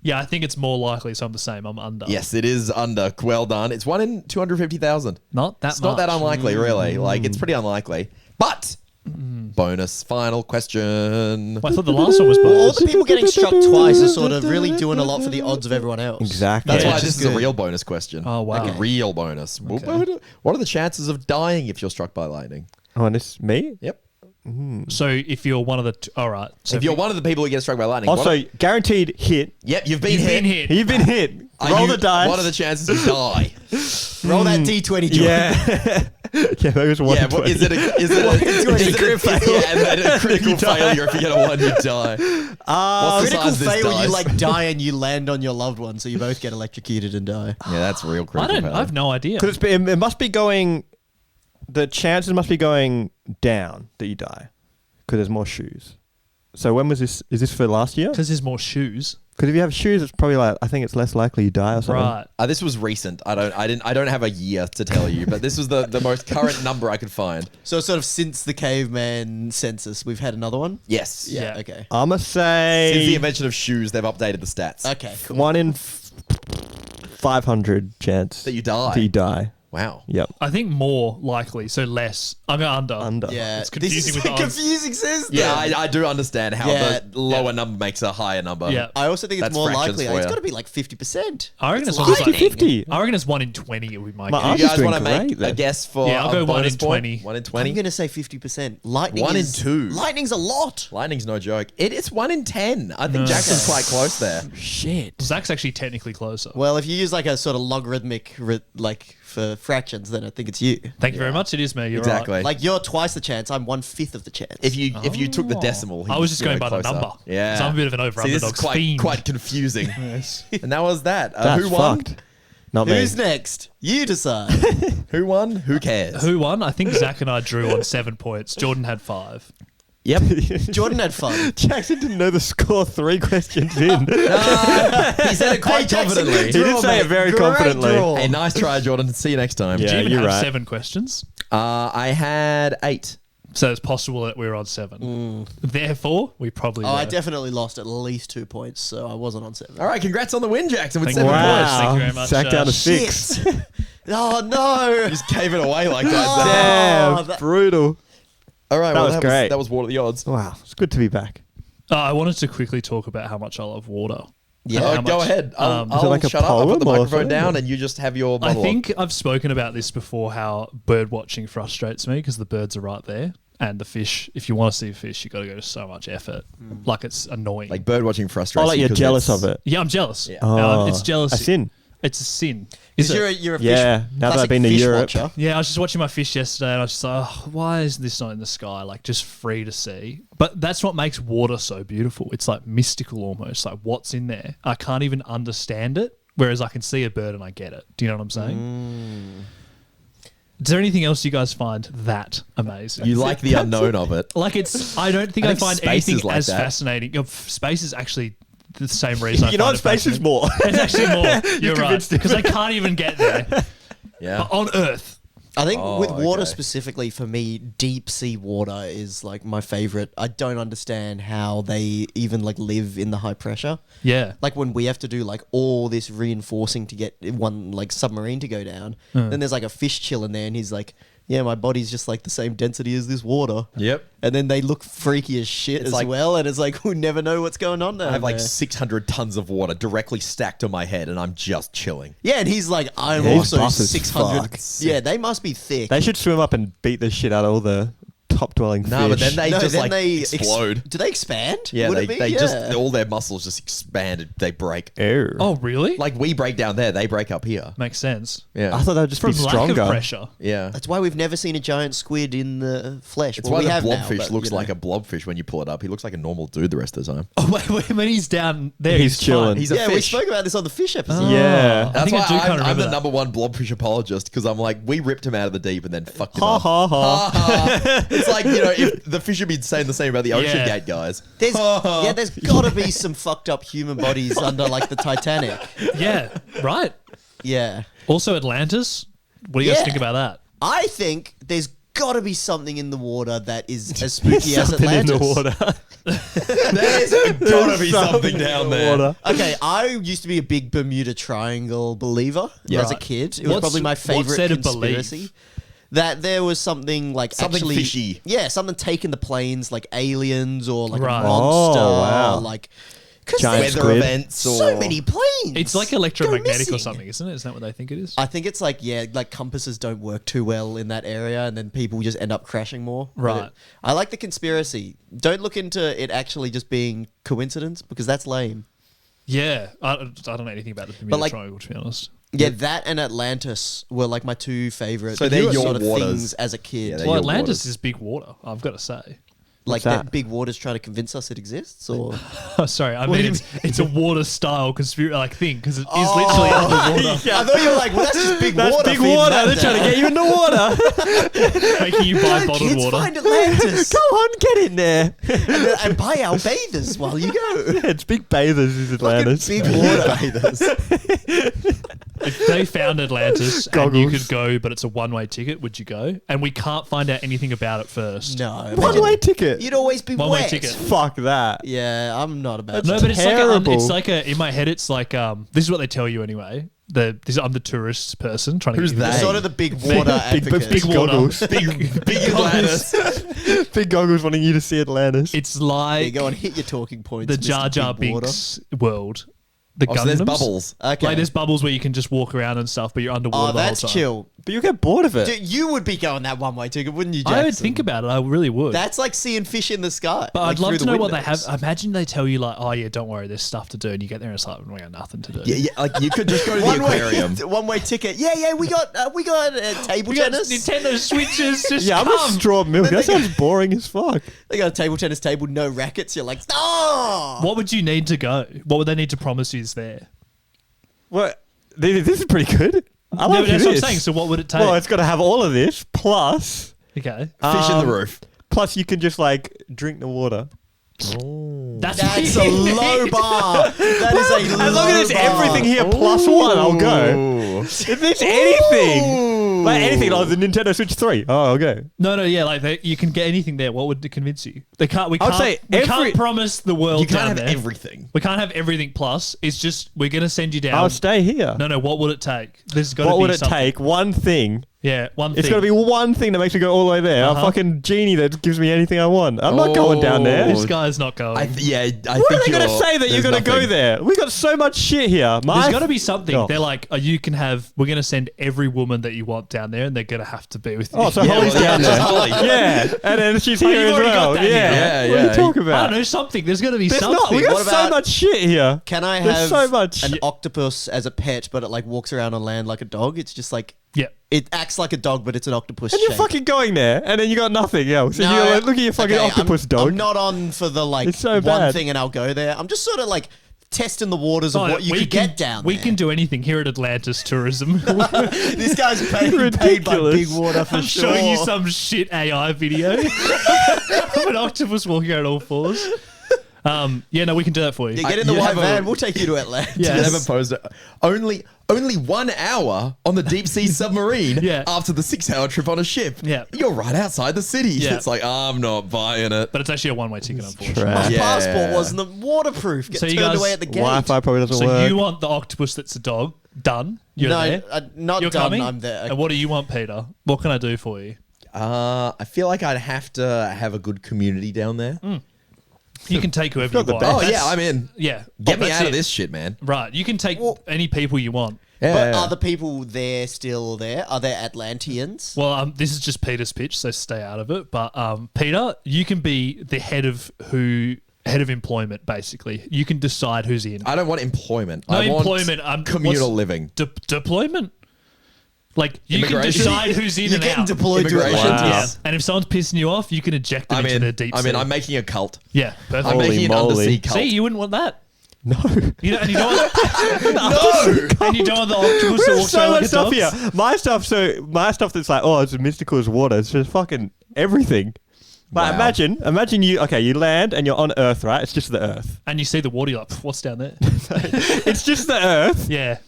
Yeah, I think it's more likely, so I'm the same. I'm under. Yes, it is under. Well done. It's 1 in 250,000. Not that It's much. not that unlikely, really. Like, it's pretty unlikely. But, bonus final question. Well, I thought the last one was All bonus. the people getting struck twice are sort of really doing a lot for the odds of everyone else. Exactly. That's Yeah, why which this is is a good. real bonus question. Oh, wow. Like a real bonus. What are the chances of dying if you're struck by lightning? Oh, and it's me? Yep. So if you're one of the... all right. So If you're one of the people who get struck by lightning. Also, guaranteed hit. Yep, you've been you've hit. been hit. You've been hit. Are Roll you- the dice. What are the chances you die? Roll that D20, Jordan. Yeah. Yeah, maybe it's 1 Yeah, in but 20. is it a critical failure? Yeah, and then a critical failure. If you get a 1, you die. What's the Critical size of this fail, you dice? like die and you land on your loved one, so you both get electrocuted and die. Yeah, that's real I critical don't... failure. I have no idea. Because it must be going... The chances must be going down that you die. Because there's more shoes. So when was this? Is this for last year? Because there's more shoes. Because if you have shoes, it's probably like... I think it's less likely you die or something. Right. This was recent. I don't have a year to tell you, but this was the most current number I could find. So sort of since the caveman census, we've had another one? Yes. Yeah. Okay. I'ma say... Since the invention of shoes, they've updated the stats. Okay, cool. 1 in 500 chance That you die. that you die. Wow. Yep. I think more likely, so less. I'm going under. Under. Yeah. It's confusing with this the is odds. a confusing system. Yeah, I do understand how Yeah. the lower number makes a higher number. Yeah. I also think it's That's more fractions likely. for It's ya. got to be like 50%. I reckon it's lightning. 50-50. I reckon it's 1 in 20 would be my My guess. aunt- You just guys doing want to make great a then. guess for Yeah, I'll a go 1 bonus in point? 20. 1 in I'm 20? going to say 50%. Lightning 1 in is... 2. Lightning's a lot. Lightning's no joke. It's 1 in 10. I think Jackson's quite close there. Shit. Zach's actually technically closer. Well, if you use like a sort of logarithmic, like for fractions, then I think it's you. Thank you very much. It is me. You're Exactly. right. Like you're twice the chance. I'm 1/5 of the chance. If you took the decimal, I was just going by the closer. number. Yeah, 'Cause I'm a bit of an over See, this is Underdogs fiend. quite confusing. Yes. And that was that. That's Who won? fucked. Not me. Who's next? You decide. Who won? Who cares? Who won? I think Zach and I drew on 7 points. Jordan had 5. Yep. Jordan had fun. Jackson didn't know the score 3 questions in. He said it quite Jackson, confidently. He did say it very Great confidently. draw. Hey, nice try, Jordan. See you next time. Yeah. Do you even you're have right. 7 questions? I had 8. So it's possible that we were on 7. Therefore, we probably Oh, were. I definitely lost at least 2 points, so I wasn't on 7. All right, congrats on the win, Jackson, with Thank 7 you. points. Wow. Thank you very much, Sack down to Shit. 6. Oh no! Just gave it away like that. Damn. Oh, that- Brutal. All right, That was great. That was Water the Odds. Wow. It's good to be back. I wanted to quickly talk about how much I love water. Yeah. How Go much- ahead. I'll Is it like a shut up. I'll put the poem or microphone something? down and you just have your I monologue. think I've spoken about this before, how bird watching frustrates me because the birds are right there. And the fish, if you want to see a fish, you got to go to so much effort. Like, it's annoying. like bird watching frustrates Oh, like you you're 'cause jealous it's- of it. yeah, I'm jealous. Yeah. Oh, It's jealousy. A sin. It's a sin. Because Is you're it? you're a fish. Yeah, now that I've classic been to fish Europe. watcher. Yeah, I was just watching my fish yesterday and I was just like, oh, why is this not in the sky? Like, just free to see. But that's what makes water so beautiful. It's like mystical almost. Like, what's in there? I can't even understand it. Whereas I can see a bird and I get it. Do you know what I'm saying? Is there anything else you guys find that amazing? You like the unknown of it. Like, it's, I don't think I I, think find space anything is like as that. fascinating. Space is actually the same reason I You know find what? it Space is fascinating. more. It's actually more. You're right. convinced me. Because I can't even get there. Yeah. On Earth. I think Oh, with water okay. specifically, for me, deep sea water is like my favorite. I don't understand how they even like live in the high pressure. Yeah. Like when we have to do like all this reinforcing to get one like submarine to go down, then there's like a fish chilling there, and he's like, "Yeah, my body's just like the same density as this water." Yep. And then they look freaky as shit as like- well, and it's like we never know what's going on there. I have like 600 tons of water directly stacked on my head and I'm just chilling. yeah, and he's like, I'm Yeah, he's also buff as 600. fuck. Yeah, they must be thick. They should swim up and beat the shit out of all the top dwelling fish. No, but then they just then like they explode. do they expand? Yeah, Would they, it be? they Yeah. just all their muscles just expanded. They break. Ew. Oh, really? Like we break down there, they break up here. Makes sense. Yeah. I thought that would just From be lack stronger. of pressure. yeah. That's why we've never seen a giant squid in the flesh. It's Well, why we the have now, blobfish but, looks you know. like a blobfish when you pull it up. He looks like a normal dude the rest of the time. Oh, wait, when he's down there, He's he's chilling. fine. He's a Yeah, we fish. spoke about this on the fish episode. Yeah. I That's think why I do kind of I'm remember the that. number one blobfish apologist because I'm like, we ripped him out of the deep and then fucked him Ha up. ha ha. It's like, you know, if the fish would be saying the same about the Ocean Yeah. Gate guys. There's got to be some fucked up human bodies under like the Titanic. Yeah, right. Yeah. Also, Atlantis. What do you guys Yeah. think about that? I think there's got to be something in the water that is as spooky as Something in Atlantis. the water. There's There's gotta be something down there. Water. Okay, I used to be a big Bermuda Triangle believer as a Right. kid. It was probably my what's favorite there to conspiracy. believe? That there was something like Something actually, fishy. Yeah, something taking the planes, like aliens or like Right. a monster, Oh, wow. like because Giant there's Weather squid. events or so many planes. It's like go electromagnetic or missing. something, isn't it? Is that what they think it is? I think it's like like compasses don't work too well in that area, and then people just end up crashing more. But Right. I like the conspiracy. Don't look into it actually just being coincidence because that's lame. Yeah, I don't know anything about the Bermuda like- Triangle, to be honest. Yeah, that and Atlantis were like my two favorite So they're your sort of waters. things as a kid. Yeah, they're Well, your Atlantis waters. is big water, I've got to say. like that? that big water's trying to convince us it exists, or Oh, sorry, I What do mean you it's a water style conspiracy thing because it is literally underwater, I thought you were like, well, that's just big That's water. big feeding water. that They're trying to get you in the water. making you buy bottled Kids, water. find Atlantis Come on, get in there. and buy our bathers while you go. Yeah, it's big bathers is Atlantis. Big water bathers. If they found Atlantis and you Goggles. could go, but it's a one-way ticket, would you go? And we can't find out anything about it first. No, One-way ticket. You'd always be One-way wet. ticket. Fuck that. Yeah, I'm not about No, that. but terrible. it's like a in my head. It's like this is what they tell you anyway. I'm the tourist person trying to Who's get you that? there. Sort of the big water advocate. big water. goggles. Big Atlantis. Big goggles wanting you to see Atlantis. It's There you like go and hit your talking points. the Mr. Jar Jar Big Water. Binks world. The Oh, so there's Gundams. bubbles. Okay. Like there's bubbles where you can just walk around and stuff, but you're underwater Oh, the whole that's time. chill. But you get bored of it. Dude, you would be going that one way ticket, wouldn't you, Jackson? I would think about it. I really would. That's like seeing fish in the sky. but like I'd love through to the know what they windows. have. Imagine they tell you like, oh yeah, don't worry, there's stuff to do, and you get there and it's like, we got nothing to do. Yeah, like you could just go to the aquarium. One-way ticket. Yeah, we got table We got tennis. Nintendo Switches. Just Yeah, I'm a come. straw milk. Then That they go- sounds boring as fuck. They got a table tennis table, no rackets. You're like, oh. What would you need to go? What would they need to promise you is there? What? This is pretty good. I No, like but that's this. what I'm saying. So what would it take? Well, it's got to have all of this plus Okay, Fish in the roof. plus you can just like drink the water. That's a low bar. That is a low As long as there's bar. everything here plus one, I'll go. Ooh. If there's anything, like anything, like the Nintendo Switch 3, oh, I'll go. no, yeah, like you can get anything there. What would convince you? They can't. We I would can't. say we every- can't promise the world You can't down have there. everything. We can't have everything. Plus, it's just we're gonna send you down. I'll stay here. No, what would it take? There's got to What be would it something. take? One thing. Yeah, one thing. It's got to be one thing that makes me go all the way there. Uh-huh. A fucking genie that gives me anything I want. I'm not going down there. This guy's not going. I What think are they going to say that you're there's going to go nothing. there? We got so much shit here. There's got to be something. Oh. They're like, you can have. We're going to send every woman that you want down there, and they're going to have to be with you. Oh, so Yeah, Holly's well, yeah, down just there. Holly. Yeah, and then she's Oh, here you've as already got well. that Yeah. here. Yeah, What are you yeah. talking I about? don't know something. There's going to be There's something. not. We got What so about- much shit here. Can I There's have so much an shit. octopus as a pet, but it like walks around on land like a dog? It's just like Yeah. it acts like a dog, but it's an octopus. And you're shape. fucking going there, and then you got nothing else. And No, you're like, look at your fucking okay, octopus dog. I'm not on for the like It's so one bad. thing, and I'll go there. I'm just sort of like testing the waters of Oh, what you we could can- get down We there. can do anything here at Atlantis Tourism. This guy's paid by Ridiculous. Big Water for I'm sure. showing you some shit AI video of an octopus walking around all fours. Yeah, no, we can do that for you. Yeah, get in the You white have a- van. We'll take you to Atlantis. Yeah. You never posed it. Only 1 hour on the deep sea submarine Yeah. after the 6-hour trip on a ship. Yeah. You're right outside the city. Yeah. It's like, I'm not buying it. But it's actually a one-way ticket, unfortunately. Trash. My Yeah. passport wasn't waterproof. Get So you turned guys- away at the gate. Wi-Fi probably doesn't So work. you want the octopus that's a dog? Done. You're No, there. not You're done. coming. I'm there. And what do you want, Peter? What can I do for you? I feel like I'd have to have a good community down there. You can take whoever you the want. best. Oh, That's- yeah, I'm in. Yeah. Get Oh, me that's out it. of this shit, man. Right. You can take Well- any people you want. Yeah. But are the people there still there? Are there Atlanteans? Well, this is just Peter's pitch, so stay out of it. But Peter, you can be the head of employment, basically. You can decide who's in. I don't want employment. No I want employment. communal what's- living. Deployment? Like, you can Immigration? decide who's in You're and getting out. deployed to Immigration. Atlantis. Yeah. And if someone's pissing you off, you can eject them I'm into in. their deep I'm sea. in. I'm making a cult. Yeah, perfect. I'm Holy making an moly. undersea cult. See, you wouldn't want that. No. You know, and you don't want, and you don't want the octopus that There's walks so around much like a stuff dog. here. My stuff that's like, oh, it's as mystical as water. It's just fucking everything. But Wow. imagine you land and you're on Earth, right? It's just the Earth. And you see the water, you're like, "Pff, what's down there?" It's just the Earth. Yeah.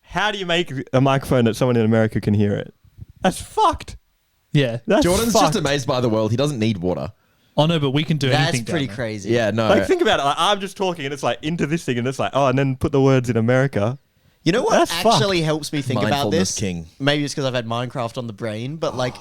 How do you make a microphone that someone in America can hear it? That's fucked. Yeah. That's Jordan's fucked. just amazed by the world. He doesn't need water. Oh no, but we can do anything. That's pretty down there. crazy. Yeah, no. Like, think about it. Like, I'm just talking, and it's like into this thing, and it's like, oh, and then put the words in America. You know what That's actually helps me think about Mindfulness this? king. Maybe it's because I've had Minecraft on the brain, but like,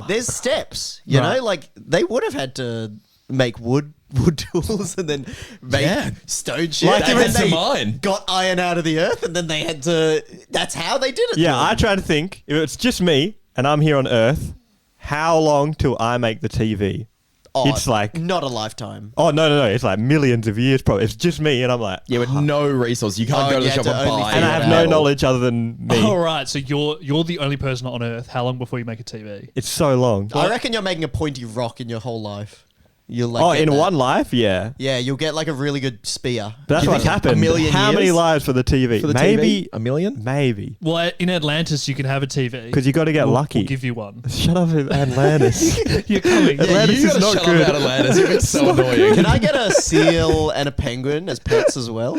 there's steps. You Right. know, like they would have had to make wood tools and then make stone shit. Like, and if then it's they a mine. got iron out of the earth, and then they had to. That's how they did it. Yeah, I try to think, if it's just me, and I'm here on Earth, how long till I make the TV? It's like... not a lifetime. Oh, no. It's like millions of years, probably. It's just me, and I'm like... Yeah, with no resource. You can't Oh, go to the you shop had and to only buy. And I have no metal. knowledge other than me. All right, so you're the only person on Earth. How long before you make a TV? It's so long. I reckon you're making a pointy rock in your whole life. You'll like. Oh, get in that. one life? Yeah. Yeah, you'll get like a really good spear. But that's You what's think happened. a million How many years lives for the TV? For the Maybe TV? A million? Maybe. Well, in Atlantis, you can have a TV. Because you got to get lucky. We'll give you one. Shut up, Atlantis. You're coming. Atlantis you is gotta not shut good. up about Atlantis. You've been so annoying. Can I get a seal and a penguin as pets as well?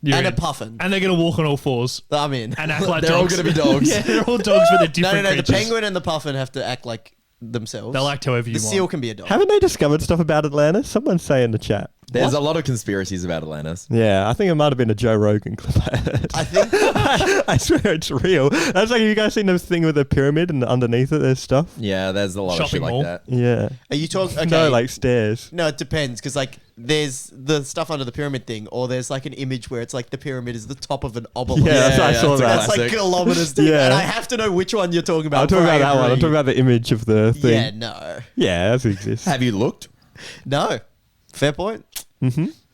You're and in. a puffin. And they're going to walk on all fours I'm in. and act like They're all dogs. gonna be dogs. Yeah, they're all dogs, but they're No, different the creatures. penguin and the puffin have to act like themselves. They'll act however you The want. seal can be a dog. Haven't they discovered stuff about Atlantis? Someone say in the chat. There's a lot of conspiracies about Atlantis. Yeah, I think it might have been a Joe Rogan clip. I think I swear it's real. That's like, have you guys seen the thing with the pyramid and underneath it there's stuff? Yeah, there's a lot of shit Shopping like mall. that. Yeah. Are you talking? Okay. No, like stairs. No, it depends because like there's the stuff under the pyramid thing, or there's like an image where it's like the pyramid is the top of an obelisk. Yeah, that's what I saw that's a that. That's like classic. kilometers deep, Yeah. and I have to know which one you're talking about. I'm talking before about I that one. I'm agree. talking about the image of the thing. Yeah, no, Yeah, that exists. Have you looked? no. Fair point.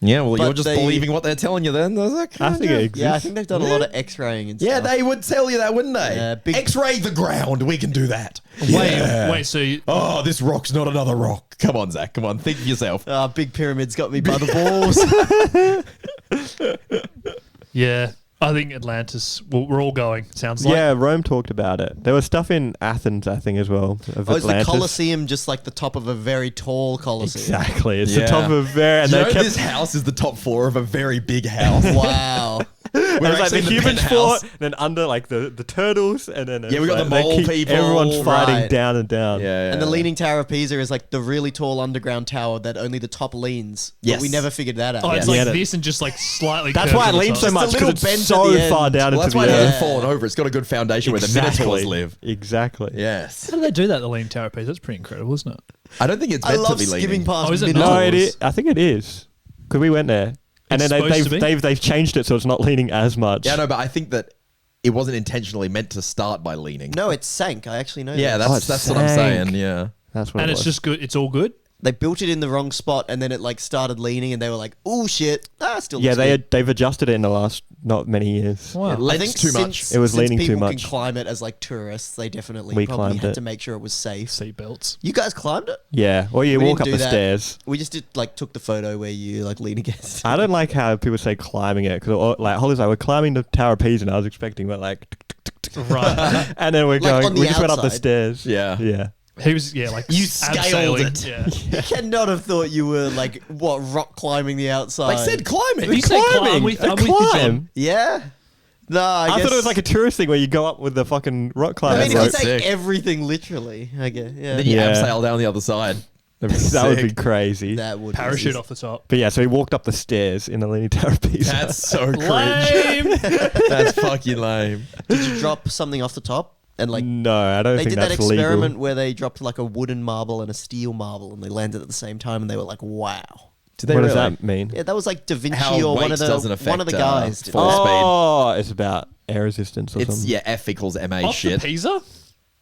Yeah, well, But you're just they- believing what they're telling you then. Zack. I think it exists. Yeah, I think they've done a lot of X-raying and Yeah, stuff. they would tell you that, wouldn't they? Yeah, big- X-ray the ground. We can do that. Wait, so Oh, this rock's not another rock. Come on, Zach. Come on. Think for yourself. Big pyramids got me by the balls. yeah, I think Atlantis. We're all going. Sounds like. Yeah, Rome talked about it. There was stuff in Athens, I think, as well. Of Oh, is the Atlantis. Colosseum just like the top of a very tall Colosseum? Exactly. It's Yeah. the top of a very... And Do you they know kept... this house is the top floor of a very big house. Wow. It was like the actually in the humans penthouse. fought, then under like the turtles, and then Yeah, we got like, the they mole keep people. Everyone's fighting Right. down and down. Yeah, And the Leaning Tower of Pisa is like the really tall underground tower that only the top leans. Yes. But we never figured that out. Oh, it's Yeah. like Yeah. this and just like slightly. That's curved why it to the leans so side. much, Just a little because bend it's at so the end. far down Well, that's into why the it earth. hasn't fallen over. It's got a good foundation where the Minotaurs live. Exactly. Yes. How do they do that? The Leaning Tower of Pisa. That's pretty incredible, isn't it? I don't think it's I meant to love be skipping leaning. past Oh, is it Minotaurs. No, it is. I think it is. Because we went there. And It's then supposed to be? they've changed it so it's not leaning as much. Yeah, no, but I think that it wasn't intentionally meant to start by leaning. No, it sank. I actually know Yeah, that. that's what I'm sank. saying. Yeah. That's what And it it's was. just good. It's all good. They built it in the wrong spot and then it like started leaning and they were like, oh shit. Still Yeah, looks good. they've adjusted it in the last not many years. Wow. It I lends think too since, much. It was since leaning too people much. can climb it as like tourists, they definitely We probably climbed had it. to make sure it was safe. Seatbelts. You guys climbed it? Yeah. Or you We walk didn't up do the that. stairs. We just did like took the photo where you like lean against. I don't like how people say climbing it because like Holly's like we're climbing the Tower of Pisa and I was expecting we're like Right. and then we're Like, on going the we just went up the outside. stairs. Yeah. Yeah. He was like You abseiling. scaled it. Yeah. You cannot have thought you were like what rock climbing the outside. I said climbing. You said climb. I'm with you, John. climb. yeah. No, I I guess thought it was like a tourist thing where you go up with the fucking rock I climbing mean, if you rope. That's take sick. everything literally, I guess. Yeah. Then you Yeah. abseil down the other side. That'd be That would be sick. crazy. That would Parachute be off the top. But yeah, so he walked up the stairs in the Leaning Tower of Pisa. That's so cringe. Lame. That's fucking lame. Did you drop something off the top? And like no, I don't they think did that that's experiment legal. where they dropped like a wooden marble and a steel marble and they landed at the same time and they were like, wow. Did they What really? does that mean? Yeah, that was like Da Vinci How or one weight of doesn't the affect, guys. did force. that. Oh, it's about air resistance or It's something. yeah, F equals MA Off shit. the Pisa.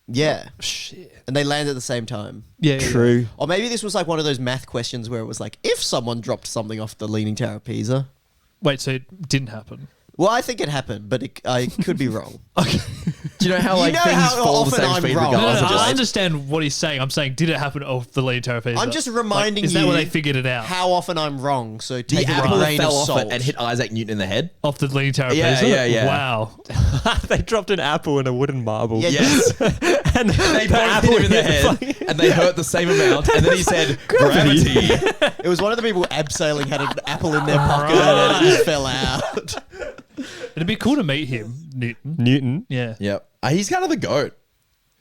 Yeah. Shit. And they landed at the same time. Yeah. True. Or maybe this was like one of those math questions where it was like, if someone dropped something off the Leaning Tower of Pisa. Wait, so it didn't happen? Well, I think it happened, but I could be wrong. Okay. Do you know how You like know things how fall the often same I'm speed wrong. regardless No, of I weight? understand what he's saying. I'm saying, did it happen off the Leaning Tower of Pisa? I'm just reminding is you. that where they figured it out? How often I'm wrong, so The take it with apple a grain fell of off salt. it and hit Isaac Newton in the head. Off the Leaning Tower of Yeah, Pisa? yeah, yeah. Wow. They dropped an apple and a wooden marble. Yeah, Yes. and They the both apple hit him in the hit head and they hurt the same amount. And then he said, gravity. It was one of the people abseiling had an apple in their pocket and it just fell out. It'd be cool to meet him, Newton. Newton. Yeah. Yep. He's kind of the goat.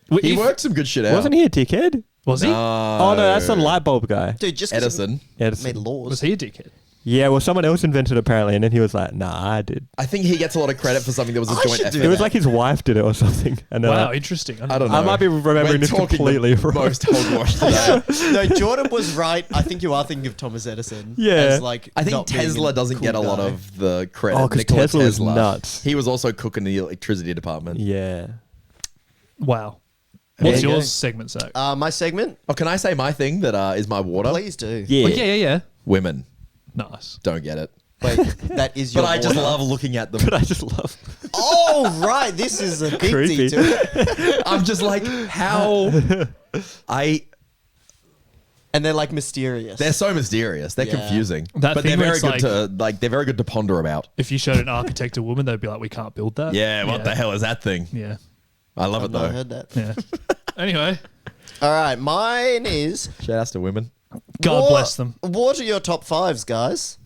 Well, He if- worked some good shit out. Wasn't he a dickhead? Was he? Oh no, that's the light bulb guy. Dude, just 'cause Edison. he Edison. made laws. Was he a dickhead? Yeah, well, someone else invented it apparently, and then he was like, "Nah, I did." I think he gets a lot of credit for something that was a I joint should effort. do It was that. like his wife did it or something. And Wow, interesting. I don't know. I might be remembering We're this talking completely the wrong. most hogwash today. No, Jordan was right. I think you are thinking of Thomas Edison. Yeah. As like I think not being Tesla a doesn't cool get a lot guy. of the credit. Oh, 'cause Nikola Tesla was nuts. He was also cooking the electricity department. Yeah. Wow. There What's you go. yours segment, Zach? My segment. Oh, can I say my thing that is my water? Please do. Yeah. Oh, yeah. Women Nice. don't get it. Wait, that is your. But I just water? love looking at them. But I just love. Oh right, this is a big Creepy. detour. I'm just like, how? And they're like mysterious. They're so mysterious. They're Yeah. confusing. That but thing they're where very it's good to they're very good to ponder about. If you showed an architect a woman, they'd be like, we can't build that. Yeah, what the hell is that thing? Yeah. I love I've it not though. heard that. Yeah. Anyway, All right, mine is. Shout outs to women. God what- bless them. What are your top fives, guys?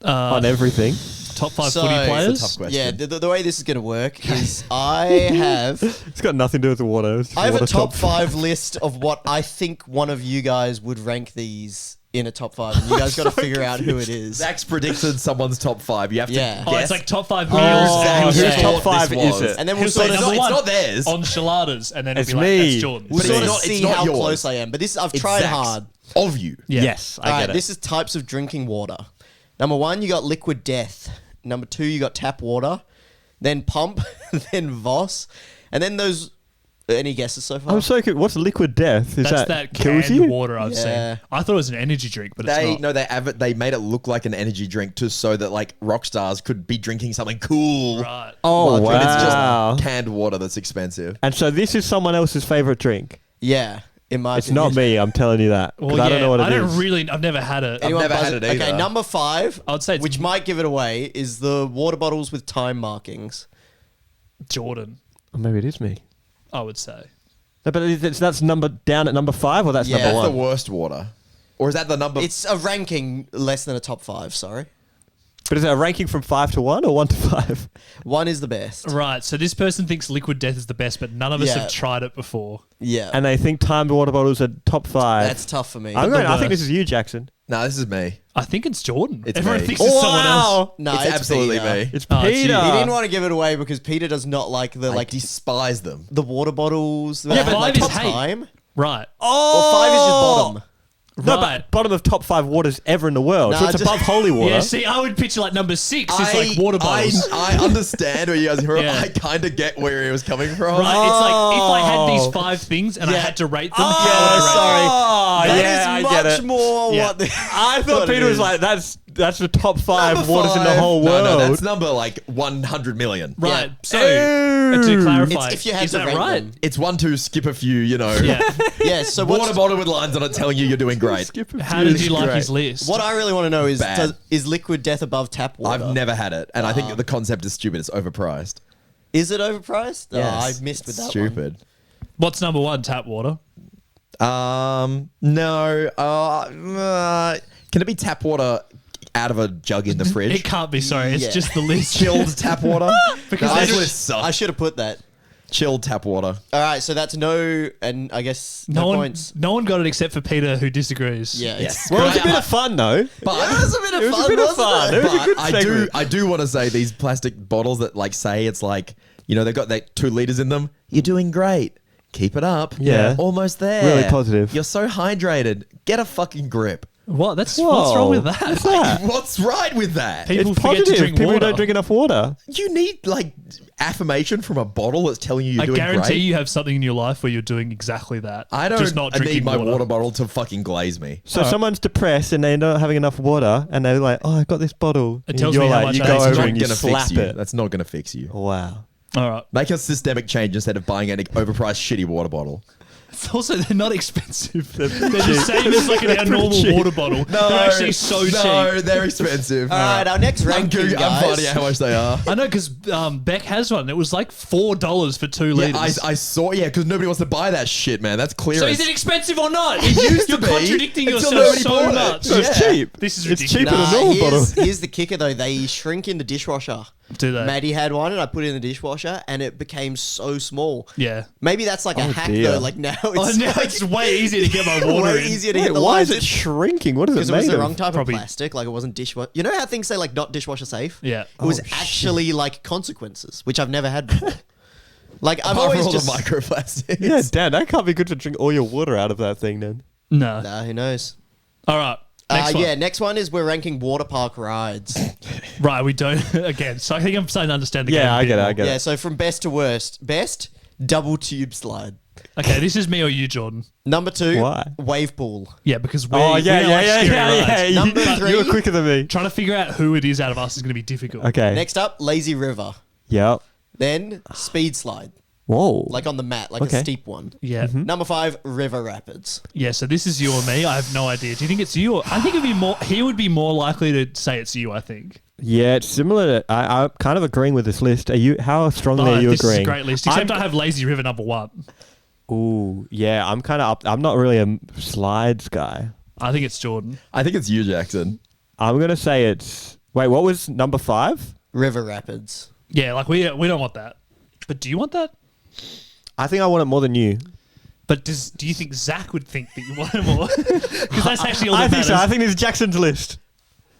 On everything. Top 5 So- footy It's a players. tough question. Yeah, the way this is going to work is I have It's got nothing to do with the water. It's just I have a water top five list of what I think one of you guys would rank these in a top five, and you guys got to figure out who it is. Zach's predicted someone's top 5. You have to Yeah. guess. Oh, it's like top 5 Oh, wheels. whose yeah. top What this 5 is was. it? And then we'll Who's sort like of number it's one? not theirs. On Shaladas, and then It's it'll be me. like, that's Jordan. we'll But sort it's of not- see it's not how yours. close I am. But this I've It's tried Zach's. hard. Of you. Yeah. Yes, I All get right, it. this is types of drinking water. Number 1, you got liquid death. Number 2, you got tap water. Then pump. Then Voss. And then those. Any guesses so far? I'm so confused. What's liquid death? Is That's that canned kills you? water I've Yeah. seen. I thought it was an energy drink, but it's They not. no, they made it look like an energy drink so that like rock stars could be drinking something cool. Right. Oh, But it's wow. just canned water that's expensive. And so this is someone else's favorite drink. Yeah, in my It's opinion. not me. I'm telling you that. 'Cause Well, I don't know what it is. I've never had it. Anyone never buzz had it either. Okay, number 5, I would say it's which might give it away, is the water bottles with time markings. Jordan, Or maybe it is me. I would say. No, but that's number down at number 5, or that's Yeah. number That's the 1. worst water. Or is that the number? It's a ranking less than a top 5, sorry. But is it a ranking from 5 to 1 or 1 to 5? 1 is the best. Right. So this person thinks liquid death is the best, but none of us Yeah. have tried it before. Yeah. And they think timed water bottles are top 5. That's tough for me. I think worst. this is you, Jackson. No, this is me. I think it's Jordan. It's Everyone me. thinks it's someone else. No, it's absolutely Peter. me. It's Oh, it's you. Peter. He didn't want to give it away because Peter does not like the I despise them. the water bottles. Yeah, but like 5 is top hate. time. Right. Well, 5 is just bottom. No, Right. but bottom of top 5 waters ever in the world. so Nah, it's just- above holy water. Yeah, see, I would picture like number 6 is like water bottles. I understand where you guys are. Yeah. I kind of get where he was coming from. Right, it's like if I had these Oh. 5 things and I Yeah. had to rate them, Oh, how would I rate them? sorry. That yeah, is I much get it. more Yeah. what the I thought what it Peter was is. like, that's the top 5 Number waters in the 5. whole world. No, that's number like 100 million. Right. Yeah. So Ew. to clarify, It's if you had is to that rank right? them. It's 1, 2, skip a few, Yeah. Yeah, so Water what's, bottle with lines on it telling you you're doing great. How did you like his list? what I really want to know is Bad. is liquid death above tap water? I've never had it, and I think the concept is stupid. It's overpriced. Is it overpriced? Yes. Oh, I missed with that one. Stupid. What's number 1? Tap water. No. Can it be tap water out of a jug in the It fridge? can't be. Sorry, it's Yeah. just the list. Chilled tap water? Because No, they this just- list sucks. I should have put that. Chilled tap water. All right, so that's no, and I guess no, points. No one got it except for Peter, who disagrees. Yeah, Yes. Well, it was a But bit of fun, though. But it was a bit of It was a fun. bit of wasn't fun. it? It was a But good I do segment. I do want to say these plastic bottles that like say it's like, you know, they've got that 2 liters in them. You're doing great. Keep it up. Yeah. Almost there. Really positive. You're so hydrated. Get a fucking grip. What? What's Whoa. wrong with that? What's that? What's right with that? People It's forget positive. to drink People water. don't drink enough water. You need like affirmation from a bottle that's telling you you're I doing guarantee great. you have something in your life where you're doing exactly that. I don't just not drinking need my water bottle to fucking glaze me. So Alright. someone's depressed and they're not having enough water, and they're like, "Oh, I got this bottle." It And tells you're me how like, much you I go need to over drink. and you gonna slap fix you. it. That's not going to fix you. Wow. All right. Make a systemic change instead of buying an overpriced shitty water bottle. Also, they're not expensive. They're the same as like a normal cheap. water bottle. They're actually so cheap. No, they're expensive. All right, our next I'm, ranking, I'm guys. finding out how much they are. I know because Beck has one. It was like $4 for 2 Yeah, liters. I saw. Yeah, because nobody wants to buy that shit, man. That's clearance. So is it expensive or not? It used You're to be contradicting until yourself nobody so bought it. much. So it's Yeah. cheap. This is It's ridiculous. cheaper than a normal bottle. Here's the kicker though. They shrink in the dishwasher. Do they? Maddie had one, and I put it in the dishwasher, and it became so small. Yeah. Maybe that's like a hack dear. though. Like now Oh, it's now it's way easier to get my water way in. easier to get the Why lines is it shrinking? What is it because it was made the of? wrong type Probably- of plastic. Like it wasn't dishwasher. You know how things say like not dishwasher safe? Yeah. It was Oh, shit. actually like consequences, which I've never had before. Like I've Apart from always all just the microplastics. Yeah, Dan, that can't be good to drink all your water out of that thing then. No. Nah, who knows? All right. Next one. Yeah, next one is we're ranking water park rides. Right, we don't again. So I think I'm starting to understand the game. Yeah, a I bit get it, more. I get Yeah, it. so from best to worst. Best, double tube slide. Okay, this is me or you, Jordan. Number 2, Why? wave pool. Yeah, because we Oh, yeah, we are yeah, like yeah, scary yeah, yeah. rides. Number You 3. were quicker than me. Trying to figure out who it is out of us is going to be difficult. Okay. Next up, lazy river. Yep. Then speed slide, Whoa. like on the mat, like Okay. a steep one. Yeah. Number 5, river rapids. Yeah, so this is you or me. I have no idea. Do you think it's you? Or I think it'd be more. He would be more likely to say it's you. I think. Yeah, it's similar. I'm kind of agreeing with this list. Are you? How strongly are you this agreeing? is a great list. Except I have Lazy River number 1. Ooh, yeah. I'm kind of up. I'm not really a slides guy. I think it's Jordan. I think it's you, Jackson. I'm gonna say it's. Wait, what was number 5? River rapids. Yeah, like we don't want that. But do you want that? I think I want it more than you. But do you think Zack would think that you want it more? Because that's actually all I that think so. I matters. think this is Jackson's list.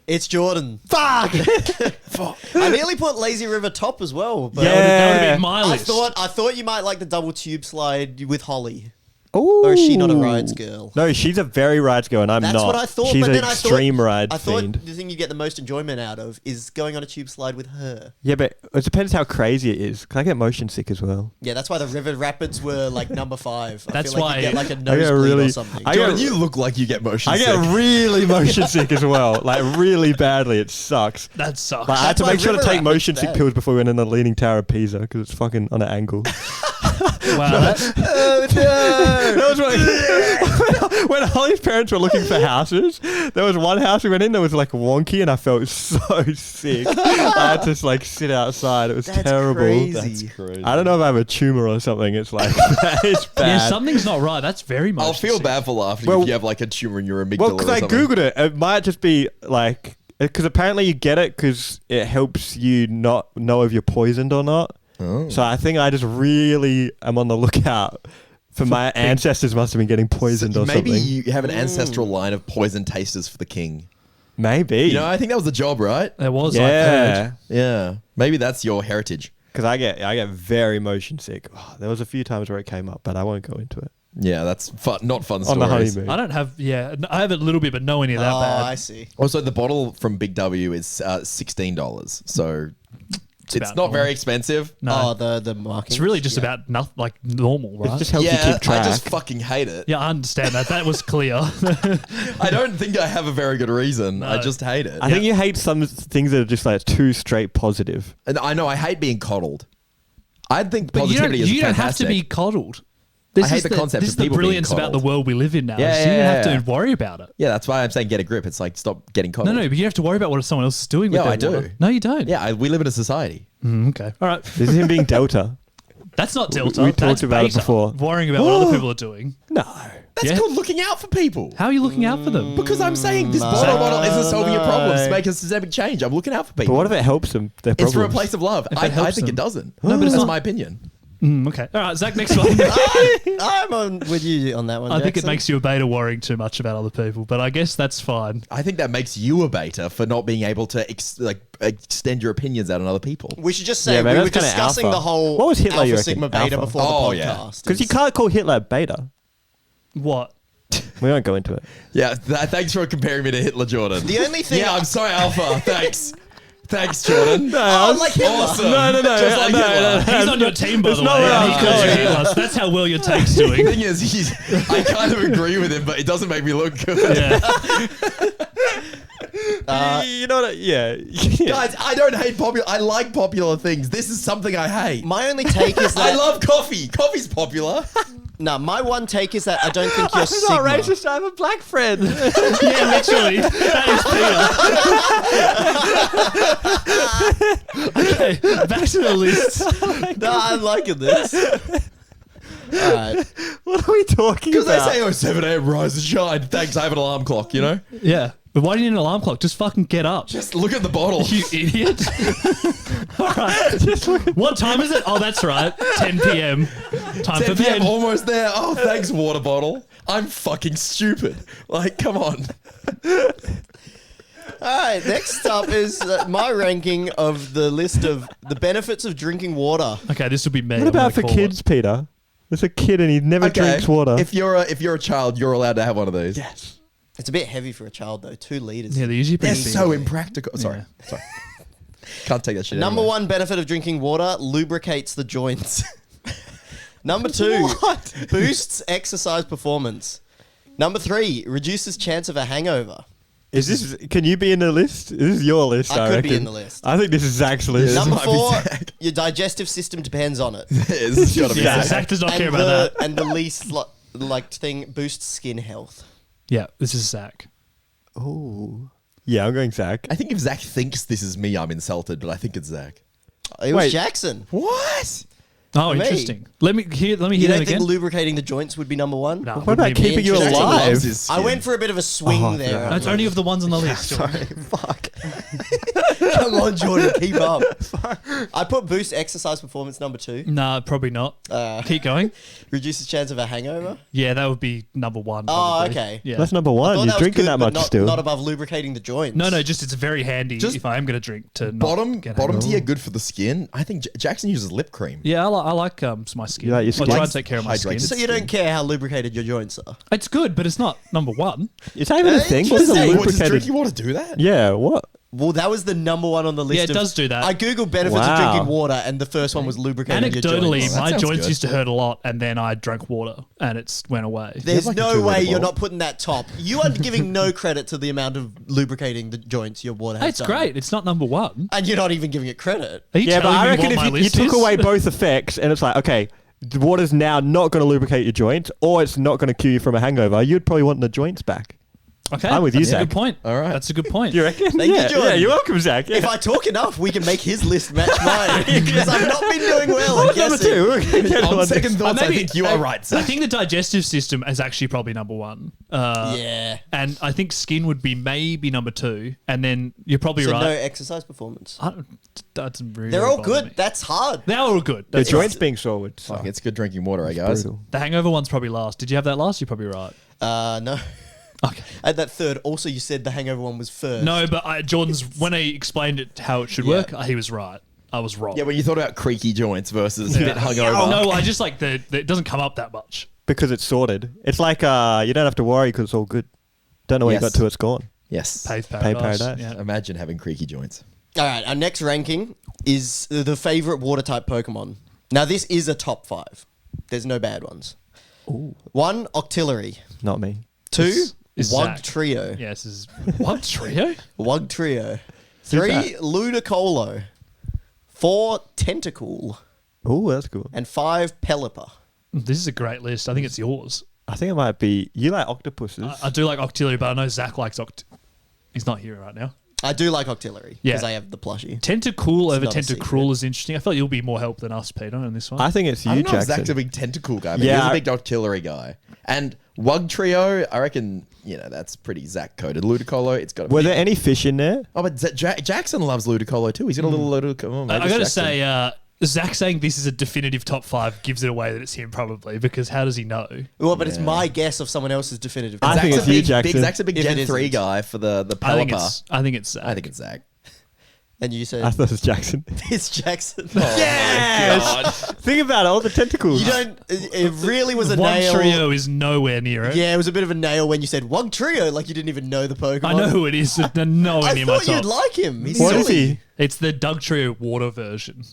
It's Jordan. Fuck. I nearly put lazy river top as well. But Yeah. That would have been my I list. thought you might like the double tube slide with Holly. Ooh. Or is she not a rides girl? No, she's a very rides girl, and I'm That's not. what I thought. She's but an then extreme ride I thought fiend. the thing you get the most enjoyment out of is going on a tube slide with her. Yeah, but it depends how crazy it is. 'Cause I get motion sick as well. Yeah, that's why the river rapids were like number 5. I That's feel like why- you get like a I get nosebleed really- or something. I Jordan, get- you look like you get motion I sick. get really motion sick as well, like really badly. It sucks. That sucks. Like, I had to why make sure to River take Rapids motion sick bad. pills before we went in the Leaning Tower of Pisa because it's fucking on an angle. Wow. That, That was when Holly's parents were looking for houses. There was one house we went in that was like wonky, and I felt so sick. I had to like sit outside. It was That's terrible. crazy. Crazy. I don't know if I have a tumor or something. It's like it's bad. yeah, something's not right. That's very much. I'll feel bad for laughing Well- if you have like a tumor in your amygdala Well, because or I something. googled it. It might just be like because apparently you get it because it helps you not know if you're poisoned or not. Oh. So I think I just really am on the lookout for my ancestors must have been getting poisoned or Maybe something. you have an ancestral line of poison tasters for the king. Maybe. You know, I think that was the job, right? There was. I've yeah. heard. Yeah. Maybe that's your heritage. Because I get very motion sick. Oh, there was a few times where it came up, but I won't go into it. Yeah, that's fun, not fun On the stories. honeymoon. I don't have. Yeah, I have it a little bit, but no near that Oh, bad. I see. Also, the bottle from Big W is $16, so it's about not normal. very expensive. No, Oh, the marking. it's really just about nothing like normal, It right? just helps you Yeah, keep track. I just fucking hate it. Yeah, I understand that. That was clear. I don't think I have a very good reason. I No. just hate it. I think you hate some things that are just like too straight positive. And I know I hate being coddled. I think But positivity is you don't have fantastic. to be coddled. I hate the concept This of is the people being brilliance about the coddled. world we live in now. Yeah, is you don't yeah, have yeah. to worry about it. Yeah, that's why I'm saying get a grip. It's like stop getting coddled. No, but you have to worry about what someone else is doing with Yeah, their I do. water. No, you don't. Yeah, we live in a society. Okay. All right. This is him being Delta. That's not Delta. We talked That's about it beta. before. Worrying about what other people are doing. No. That's Yeah. called looking out for people. How are you looking out for them? Because I'm saying this bottle isn't solving your problems to make a systemic change. I'm looking out for But people. what if it helps them? Their It's problems? from a place of love. If it I helps think them. it doesn't. No, but it's That's not- my opinion. Okay. All right, Zach, next one. I'm on with you on that one. I think it Jackson. makes you a beta worrying too much about other people, but I guess that's fine. I think that makes you a beta for not being able to extend your opinions out on other people. We should just say Yeah, man, we were that's kinda discussing alpha. the whole What was Hitler, you Alpha reckon? Sigma Beta Alpha. before Oh, the yeah. podcast. Because you can't call Hitler beta. What? We won't go into it. Yeah, thanks for comparing me to Hitler, Jordan. The only thing Yeah, I'm sorry, Alpha. Thanks. Thanks, Jordan. Oh, like Hitler. Awesome. No. Just like Hitler. He's on your team, by the way. not where and I'm he calls you going. Hitler, so that's how well your take's The doing. thing is, I kind of agree with him, but it doesn't make me look good. Yeah. You know what? Yeah. Guys, I don't hate popular. I like popular things. This is something I hate. My only take is I that love coffee. Coffee's popular. my one take is that I don't think you're I'm Sigma. not racist. I have a black friend. Yeah, literally. That is Peter. Okay, back to the list. No, I'm liking this. All right. What are we talking Because they about? say, 7 a.m. rise and shine. Thanks, I have an alarm clock, you know? Yeah. But why do you need an alarm clock? Just fucking get up. Just look at the bottle. You idiot. All right. What time is it? Oh, that's right. 10 p.m. Time 10 for p.m. bed. almost there. Oh, thanks, water bottle. I'm fucking stupid. Like, come on. All right, next up is my ranking of the list of the benefits of drinking water. Okay, this will be me. What about for kids, Peter? There's a kid and he never drinks water. If you're a child, you're allowed to have one of these. Yes. It's a bit heavy for a child, though. 2 liters. Yeah, they're usually They're pretty big. so impractical. Sorry. Can't take that shit. Number anyway. 1 benefit of drinking water, lubricates the joints. Number 2, boosts exercise performance. Number 3, reduces chance of a hangover. Is this? Can you be in the list? This is your list. I could be reckon. in the list. I think this is Zach's list. Yeah, Number might be 4, Zack. your digestive system depends on it. This has got to be Yeah, Zack. Zach does not care And about that. and the least thing, boosts skin health. Yeah, this is Zach. Oh. Yeah, I'm going Zach. I think if Zach thinks this is me, I'm insulted, but I think it's Zach. It was Wait. Jackson. What? Oh, Me. interesting. Let me hear You that don't again. think lubricating the joints would be number 1? No, What about wouldn't even- keeping you Jackson alive? loves his I skin. went for a bit of a swing Oh, there. yeah. That's only of the ones on the list. Sorry, fuck. Come on, Jordan, keep up. I put boost exercise performance number 2. Nah, probably not. Keep going. Reduces chance of a hangover. Yeah, that would be number 1. Oh, Probably. okay. Yeah. That's number I one. thought You're was drinking good, that but much still. Not above lubricating the joints. No, just it's very handy Just if I am going to drink to not Bottom get bottom hangover. tier, good for the skin. I think Jackson uses lip cream. Yeah, I like my skin. You like your I skin? try and take care of my Hydrated. skin. So you don't care how lubricated your joints are. It's good, but it's not number 1. Is that even a thing? What is a Interesting. What, does lubricated? drinking water do that? Yeah, what? Well, that was the number 1 on the list. Yeah, it does do that. I googled benefits of Wow. drinking water, and the first one was lubricating your Anecdotally, joints. That my sounds joints good. used to hurt a lot, and then I drank water, and it went away. There's like a no 2 way litre you're bottle. not putting that top. You are giving no credit to the amount of lubricating the joints your water has It's done. great. It's not number 1. And you're not even giving it credit. Are you Yeah, but telling I me reckon what if my you list took is? away both effects and it's like, okay, the water's now not going to lubricate your joints or it's not going to cure you from a hangover, you'd probably want the joints back. Okay, I'm with you, that's a Zach. good point. All right. That's a good point. You reckon? Thank you, yeah, Jordan. yeah, you're welcome, Zach. Yeah. If I talk enough, we can make his list match mine. Because I've not been doing well at What's number guessing. 2? We're gonna get On on second this. thoughts, I think you are right, I Zach. think the digestive system is actually probably number 1. Yeah. And I think skin would be maybe number 2. And then you're probably So right. no exercise performance. That's really They're all bother me. good. That's hard. They're all good. The That's joints right. being sore would suck. Fuck, it's good drinking water, eh, guys? Brutal. The hangover one's probably last. Did you have that last? You're probably right. No. Okay. At that third, also you said the hangover one was first. No, but Jordan's when he explained it how it should Yeah. work, he was right. I was wrong. Yeah, when you thought about creaky joints versus a bit Oh, hungover. no, I just like it doesn't come up that much. Because it's sorted. It's like you don't have to worry because it's all good. Don't know what Yes. you got to, it's gone. Yes. Pave Pave paradise. paradise. Yeah. Imagine having creaky joints. All right, our next ranking is the favorite water type Pokemon. Now, this is a top 5. There's no bad ones. Ooh. 1, Octillery. Not me. 2, Is Wug Zack. Trio. Yeah, this is what trio? Wug Trio. Who's 3, that? Ludicolo. 4, Tentacool. Oh, that's cool. And 5, Pelipper. This is a great list. I think it's yours. I think it might be. You like octopuses? I do like Octillery, but I know Zach likes He's not here right now. I do like Octillery Yeah. because I have the plushie. Tentacool over not a secret. Tentacruel is interesting. I feel like you'll be more help than us, Peter, in this one. I think it's I you, don't know if Zach's a Jackson. big tentacle guy, but Yeah, he's a I- big Octillery guy. And Wug Trio, I reckon, that's pretty Zack coded. Ludicolo, it's got to be. Were there any fish in there? Oh, but Jackson loves Ludicolo too. He's got a little Ludicolo. I got to say, Zach saying this is a definitive top 5 gives it away that it's him probably because how does he know? Well, but it's my guess of someone else's definitive. I think Zach's it's a you, big, Jackson. Zach's a big If Gen it 3 isn't. guy for the I think Pelipper. it's Zach. I think it's Zach. And you said I thought it was Jackson. it's Jackson. Yes! Think about it, all the tentacles. You don't. It really was a One nail. trio is nowhere near it. Yeah, it was a bit of a nail when you said Wug Trio, like you didn't even know the Pokemon. I know who it is. But nowhere I near my thought top. you'd like him. He's What is silly. he? It's the Doug Trio water version.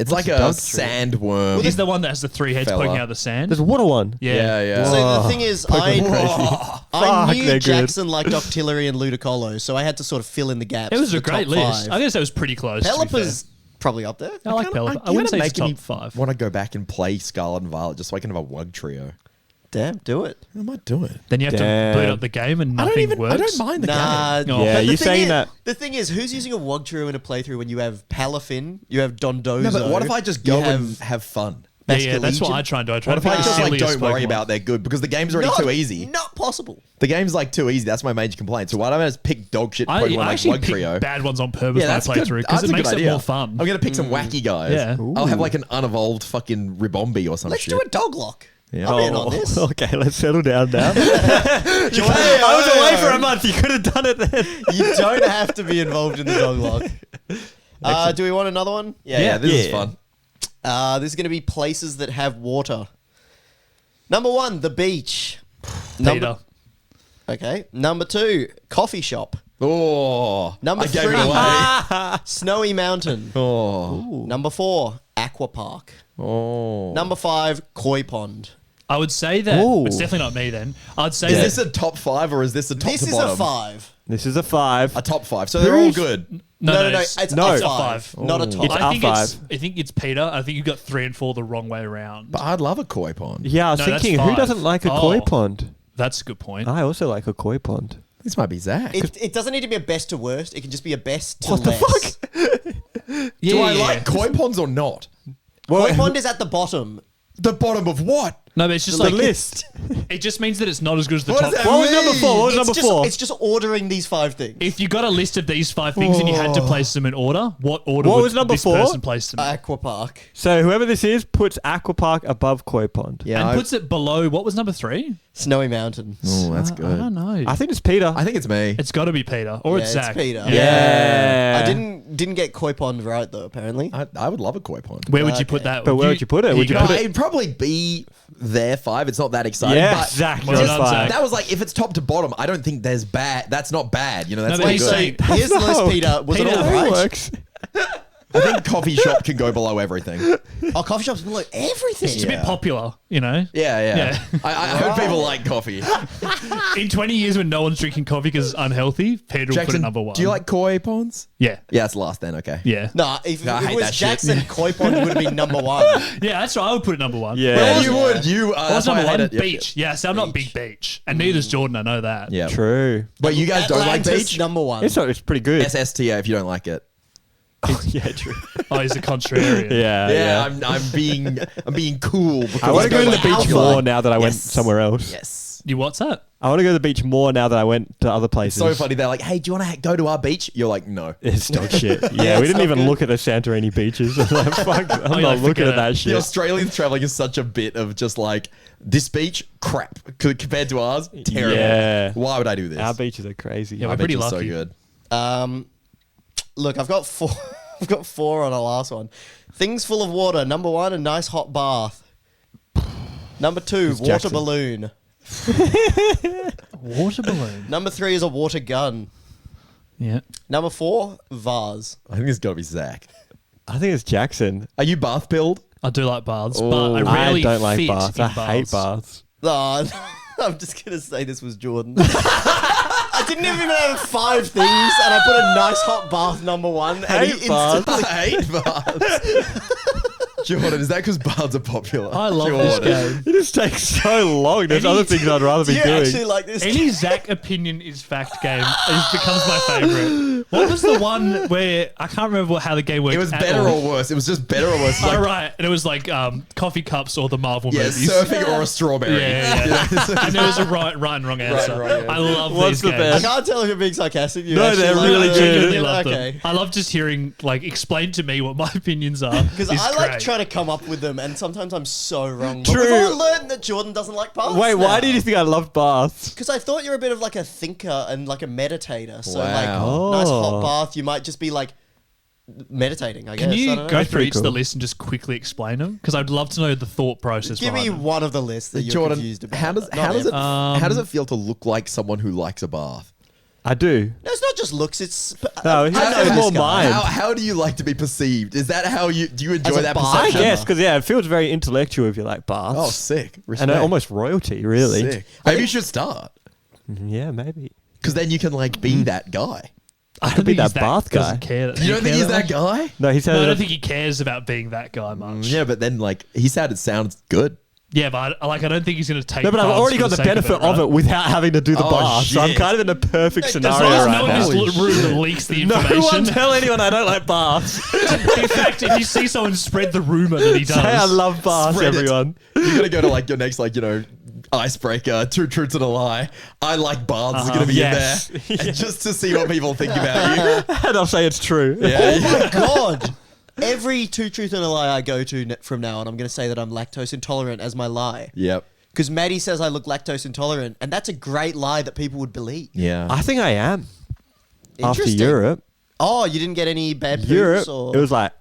It's like a Doug sandworm. He's the one that has the 3 heads Fella. poking out of the sand. There's a water one. Yeah. yeah. So Whoa. the thing is, Pokemon I Fuck, knew they're good. Jackson liked Octillery and Ludicolo, so I had to sort of fill in the gaps. It was for a the great top list. 5. I guess that was pretty close. to be Pelipper's probably up there. fair. I like Pelipper. I You're wouldn't say gonna it's make me top 5. want to go back and play Scarlet and Violet just so I can have a Wug Trio. Damn, do it. I might do it. Then you have to Damn. boot up the game and nothing works. I don't mind the Nah, game. No. Yeah, but the you're thing saying is- that. The thing is, who's using a Wug Trio in a playthrough when you have Palafin, you have Dondozo? No, but what if I just go you and have fun? Yeah, that's what I try and do. I try What to if I pick the just like silliest don't worry Pokemon. about they're good because the game's already too easy. Not possible. The game's like too easy. That's my major complaint. So why don't I just pick dog shit I Pokemon like actually Bug pick Trio? bad ones on purpose when I play good. through because That's it a makes good it idea. more fun. I'm gonna pick some wacky guys. Yeah. I'll have like an unevolved fucking Ribombi or some Let's shit. do a dog lock. Yeah. I'm in on this. Okay, let's settle down now. Jordan, I was away for a month. You could have done it then. You don't have to be involved in the dog lock. Do we want another one? Yeah, this is fun. This is going to be places that have water. Number 1, the beach. Peter. Okay. Number 2, coffee shop. Oh, Number I gave it 3, away. snowy mountain. Oh, Number 4, aqua park. oh. Number 5, koi pond. I would say that Ooh. it's definitely not me then. I'd say Is that this a top 5 or is this a top This to is bottom? a 5. This is a 5. A top 5. So they're all Who's- good. No, it's it's no. a It's a 5. five. Not a top. It's I think R5. it's. I think it's Peter. I think you got 3 and 4 the wrong way around. But I'd love a koi pond. Yeah, I was No, that's thinking, who 5. doesn't like a koi Oh. pond? That's a good point. I also like a koi pond. This might be Zach. It doesn't need to be a best to worst. It can just be a best to What the less. fuck? Yeah, Do I yeah. like koi ponds or not? Koi pond is at the bottom. The bottom of what? No, but it's just The like list. It just means that it's not as good as the What top. does that What was number mean? 4? What was number It's just, 4? it's just ordering these 5 things. If you got a list of these 5 things and you had to place them in order, what order What would was number this 4? person place them in? Aqua park. So whoever this is puts aquapark above koi pond. Yeah, And I, puts it below, what was number 3? Snowy mountain. oh, that's I good. don't know. I think it's Peter. I think it's me. It's got to be Peter. Or Yeah, it's it's Zach. Peter. yeah. I didn't get koi pond right though. Apparently. I would love a koi pond. Where would you put that? But where would you put it? Would you go- put it- It'd probably be there 5. It's not that exciting. Yeah, but Zach. Well you're done, fine. Zach. that was like if it's top to bottom. I don't think there's bad. That's not bad. You know, that's No, but pretty he's good. saying- Here's the list, No. Peter. Was Peter, it all It right? works. I think coffee shop can go below everything. Oh, coffee shops below everything. It's a bit Yeah. popular, you know? Yeah. Yeah. I hope people like coffee. In 20 years when no one's drinking coffee because it's unhealthy, Peter will put it Jackson, number 1. do you like koi ponds? Yeah. Yeah, it's last then. Okay. Yeah. Nah, if No, I it hate was that shit. Jackson, koi pond would have been number 1. Yeah, that's right. I would put it number 1. Yeah. Well, Yeah. you would. You. What's That's why I number hate 1? it. Yep, Beach. Yeah, so I'm not big beach. And neither's Jordan, I know that. Yeah. True. But you guys don't like Atlantis, beach? number 1. It's pretty good. SSTA if you don't like it. Yeah, true. Oh, he's a contrarian. Yeah. I'm being cool because I want to go to the like beach alpha. more now that I went Yes. somewhere else. Yes. You what's that? I want to go to the beach more now that I went to other places. So funny. They're like, "Hey, do you want to go to our beach?" You're like, "No." It's dog shit. Yeah, we it's didn't not even good. look at the Santorini beaches. I'm like, fuck, I'm you're not like, looking forget at that it. The shit. Australian traveling is such a bit of just like this beach crap compared to ours. Terrible. Yeah. Why would I do this? Our beaches are crazy. Yeah, Our we're pretty beach is so lucky. good. Look, I've got 4. I've got 4 on the last one. Things full of water. Number 1, a nice hot bath. Number 2, water Jackson. balloon. Water balloon. Number 3 is a water gun. Yeah. Number 4, vase. I think it's got to be Zach. I think it's Jackson. Are you bath pilled? I do like baths, Oh. but I I rarely don't like fit baths. in I hate baths. Oh, I'm just going to say this was Jordan. I didn't even have 5 things, and I put a nice hot bath number 1. And he Hate baths. instantly... I hate baths. Jordan, is that because baths are popular? I love this Jordan. game. It just takes so long. There's Any- other things I'd rather Do be you doing. actually like this? Any Zach opinion is fact game becomes my favorite. What was the one where I can't remember how the game worked? It was at better all. or worse. It was just better or worse. Oh, Like, right. And it was like coffee cups or the Marvel yeah, movies. surfing or a strawberry. Yeah. And there was a right and wrong answer. wrong answer. I love What's these the games. I best? can't tell if you're being sarcastic. You No, actually they're like really I it. good. genuinely love Okay. them. I love just hearing, like, explain to me what my opinions are. Because It's I like great. trying to come up with them, and sometimes I'm so wrong. But True. we've all learned that Jordan doesn't like baths. Wait, why did you think I loved baths? Because I thought you're a bit of like a thinker and like a meditator. So like, Wow. nice Oh. hot bath, you might just be like meditating. I guess. Can I you don't know. go through pretty each of the cool. list and just quickly explain them? Because I'd love to know the thought process Give me behind them. one of the lists that you're Jordan, confused about. how does Not how does it every- how does it feel to look like someone who likes a bath? I do. No, it's not just looks. It's No, I it's know this more guy. mind. How do you like to be perceived? Is that how you do you enjoy As a that bath? I perception? guess, because, yeah, it feels very intellectual if you like baths. Oh, sick. and Respect. almost royalty, really. Sick. Maybe you should start Yeah, maybe. because then you can like be that guy. I could be think he's that bath guy. doesn't care You don't think he's that guy? No, he said No, I don't think he cares about being that guy Mm, much. Yeah, but then like he said, it sounds good. Yeah, but I don't think he's going to take. No, but I've baths already for got the sake benefit of right? it without having to do the Oh, bath. So I'm shit. kind of in a perfect As scenario long as right no one now. just Holy ruined the shit. leaks the No information. one tell anyone I don't like baths. In fact, if you see someone spread the rumor that he does, Say I love baths, Spread it. everyone. You're gonna go to like your next icebreaker, 2 truths and a lie. I like baths is gonna be Yes. in there, and just to see what people think about you. And I'll say it's true. Oh my god! Every 2 truth and a lie I go to from now on, I'm going to say that I'm lactose intolerant as my lie. Yep. Because Maddie says I look lactose intolerant, and that's a great lie that people would believe. Yeah. I think I am. After Interesting. Europe. Oh, you didn't get any bad poos? Europe, Or? it was like,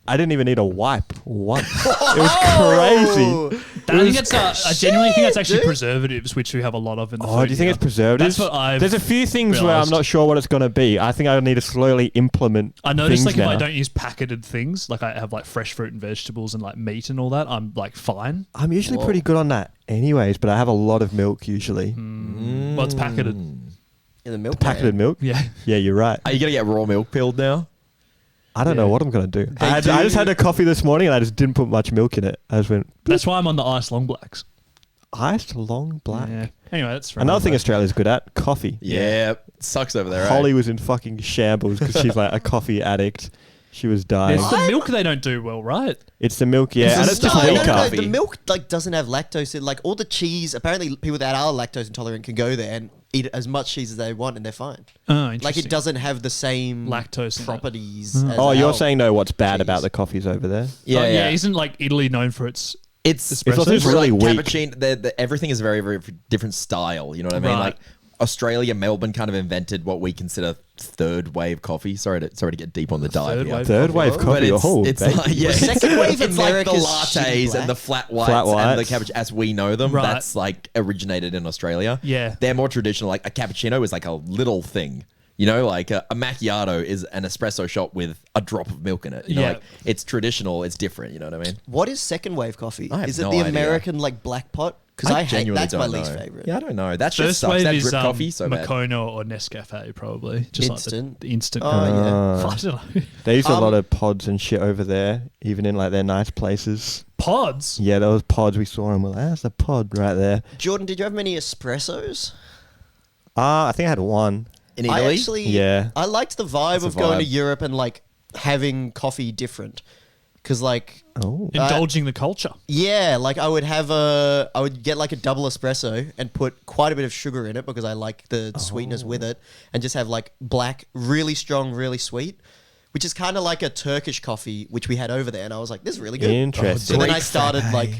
I didn't even need a wipe once. It was crazy. I think it's. I genuinely think it's actually dude. preservatives, which we have a lot of in the food. Oh, do you think here. it's preservatives? That's what I've There's a few things where I'm realised. not sure what it's going to be. I think I need to slowly implement I noticed things like now. if I don't use packeted things, like I have like fresh fruit and vegetables and like meat and all that, I'm like fine. I'm usually Whoa. pretty good on that anyways, but I have a lot of milk usually. Well, it's packeted. in the milk Packeted milk? Yeah. Yeah, you're right. Are you gonna get raw milk pilled now? I don't know what I'm going to do. I do- just had a coffee this morning and I just didn't put much milk in it. I just went, That's why I'm on the ice long blacks. iced long black. Yeah. Anyway, that's for Another thing day. Australia's good at, coffee. Yeah. Sucks over there. Holly Right? was in fucking shambles because she's like a coffee addict. She was dying. It's the milk they don't do well, right? It's the milk, yeah. It's And a it's style just No, weaker. no, no, coffee. the milk like doesn't have lactose in. Like all the cheese, apparently people that are lactose intolerant can go there and eat as much cheese as they want and they're fine. Oh, Like interesting. it doesn't have the same Lactose in it. properties. As Oh, you're our- saying no, what's bad cheese. about the coffees over there? Yeah, yeah. yeah. Isn't like Italy known for its It's espresso? also it's really like weak. cappuccino. Everything is very, very different style. You know what I mean? Right. Like Australia, Melbourne kind of invented what we consider third wave coffee. Sorry to get deep on the dive Third here. wave Third wave But coffee. it's, Oh, it's baby. like yeah, Second wave it's like the America's lattes shitty and the black. flat whites, Flat and the whites. cappuccino as we know them. Right. That's like originated in Australia. Yeah. They're more traditional. Like a cappuccino is like a little thing. You know, like a macchiato is an espresso shot with a drop of milk in it. You know, Yeah. like it's traditional. It's different. You know what I mean? What is second wave coffee? I have Is it no the idea. American like black pot? Because I hate genuinely that's my don't least know. favorite. Yeah, I don't know. That shit first sucks. wave That is drip coffee so bad. Moccano or Nescafe probably. Just Instant. like the instant. Oh, kind. yeah. I don't know. They use a lot of pods and shit over there, even in like their nice places. Pods. Yeah, those pods we saw and we're like, that's a pod right there. Jordan, did you have many espressos? I think I had one. In I Italy? actually, Yeah. I liked the vibe It's a of going to vibe. Europe and like having coffee different. Because like, Oh. Indulging the culture. yeah, like I would get like a double espresso and put quite a bit of sugar in it because I like the sweetness with it, and just have like black, really strong, really sweet, which is kind of like a Turkish coffee which we had over there, and I was like, this is really good. Interesting. So then I Greek started frappe. like,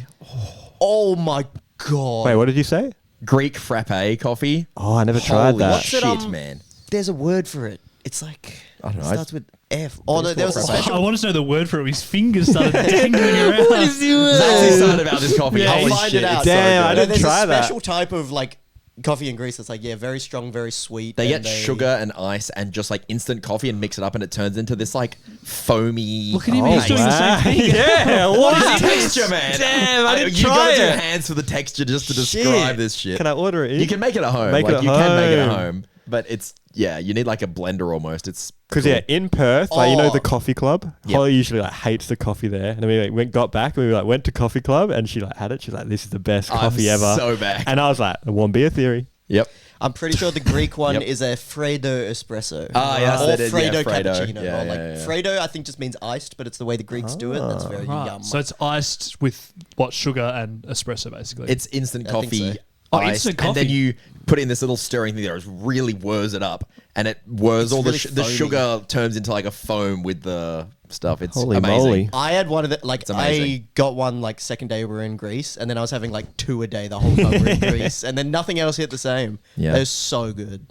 oh my god, Wait, what did you say? Greek frappe coffee. Oh, I never tried Holy that. What's it, shit, man. There's a word for it. It's like I don't know. It starts with F. Oh no, there was a frappe. special. I want to know the word for it. His fingers started dangling around. Zach's excited about this coffee. Yeah, Holy I'll find shit, it out. it's so Damn, I good. didn't There's try a that. special type of like coffee in Greece that's like very strong, very sweet. They and get sugar and ice and just like instant coffee and mix it up, and it turns into this like foamy. Look at him, he's doing the wow. same thing. Yeah, what It's is texture, man. Damn, I didn't you try gotta do it. hands for the texture just to Shit. describe this shit. Can I order it? You can make it at home. Make it like at you can make it at home. home, but it's you need like a blender almost. It's Because cool. yeah, in Perth, like you know Oh. the coffee club, Yep. Holly usually like hates the coffee there, and then we like got back and we like went to coffee club, and she like had it. She's like, "This is the best coffee I'm ever." so back. And I was like, "It won't be a theory." Yep. I'm pretty sure the Greek one Yep. is a Freddo espresso. Ah, yes, or that is, yeah, Freddo Freddo. cappuccino. Yeah, or like yeah, yeah. Freddo, I think just means iced, but it's the way the Greeks do it. That's very Right. yum. So it's iced with what, sugar and espresso basically. It's instant I think coffee. so. Oh, iced, instant and then coffee. you put in this little stirring thing that really whirs it up, and it whirs It's all really the foamy. sugar turns into like a foam with the stuff. It's Holy amazing. moly. I had one of the like It's amazing. I got one like second day we were in Greece, and then I was having like 2 a day the whole time we were in Greece, and then nothing else hit the same. Yeah. It was so good.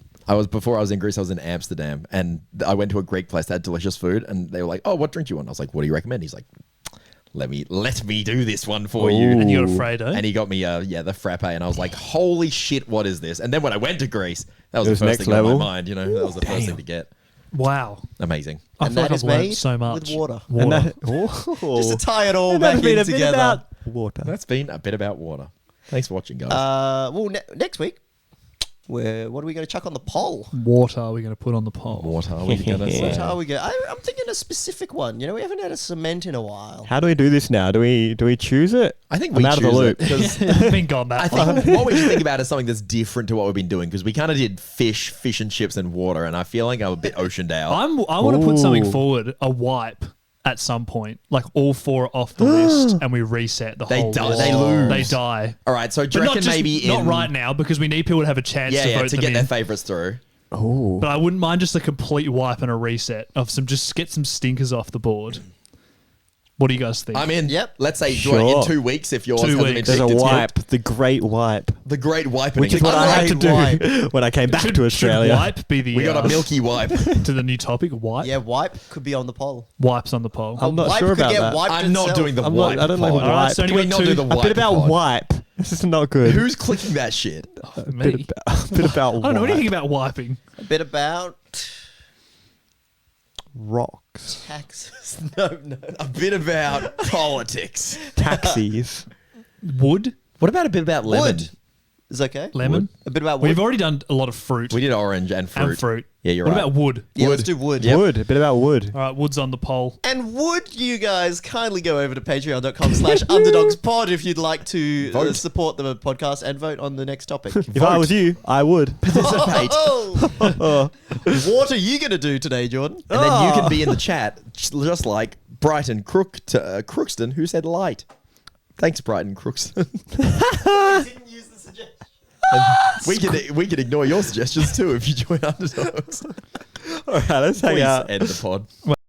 Before I was in Greece, I was in Amsterdam, and I went to a Greek place that had delicious food, and they were like, "Oh, what drink do you want?" I was like, "What do you recommend?" He's like, let me do this one for you." and you got Ooh. Fredo. And he got me the frappe, and I was like, "Holy shit, what is this?" And then when I went to Greece, that was It the was first next thing on level. my mind. You know, that was the first thing to get. Wow. Amazing. I And feel like that I've is learned made so much. with water. And Water. that, oh, Just to tie it all and back that's been in a bit together. about water. That's been a bit about water. Thanks for watching, guys. Well, next week What are we going to chuck on the poll? Water are we going to put on the poll? What are we gonna say? What are we going? I'm thinking a specific one. You know, we haven't had a cement in a while. How do we do this now? Do we choose it? I think I'm we out of the choose loop. it, 'cause Been gone that I far. think what we should think about is something that's different to what we've been doing, because we kind of did fish and chips and water, and I feel like I'm a bit oceaned out. I want to put something Ooh. forward, a wipe at some point, like all four are off the list, and we reset the They whole die- list. they lose. They die. All right, so do you But not reckon just maybe not in right now, because we need people to have a chance to vote to them get in. their favourites through? Oh. But I wouldn't mind just a complete wipe and a reset of some, just get some stinkers off the board. What do you guys think? I'm in. Yep. Let's say Sure. in 2 weeks if yours 2 hasn't been weeks. There's a picked, it's wipe, the great wipe, good. The great wiping. which is what I had to Great do when I came back should, to Australia. Should wipe be the We got a milky wipe. to the new topic? Wipe. Yeah, wipe could be on the poll. Wipes on the poll. I'm not wipe sure could about get that. wiped I'm not itself. doing the I'm not- wipe. I don't like pod. wipe. Alright, so Can only we got not two- do the A wipe? bit about pod? wipe. This is not good. Who's clicking that shit? Me. A bit about I don't know wipe. anything about wiping. A bit about Rocks. taxes. No. A bit about politics. Taxis. Wood, What about a bit about lemon? Wood. Is okay? lemon. A bit about wood. We've already done a lot of fruit We did orange and fruit. and fruit. Yeah, you're what right. about wood? Yeah, Wood. let's do wood. Yep. Wood. A bit about wood. All right, wood's on the poll. And would you guys kindly go over to patreon.com/underdogspod if you'd like to Vote. support the podcast and vote on the next topic. If I was you, I would. Participate. Oh. What are you going to do today, Jordan? And then you can be in the chat, just like Brighton Crookston, who said light. Thanks, Brighton Crookston. Didn't use the suggestion. And we can ignore your suggestions too if you join Underdogs. All right, let's hang Please out. end the pod.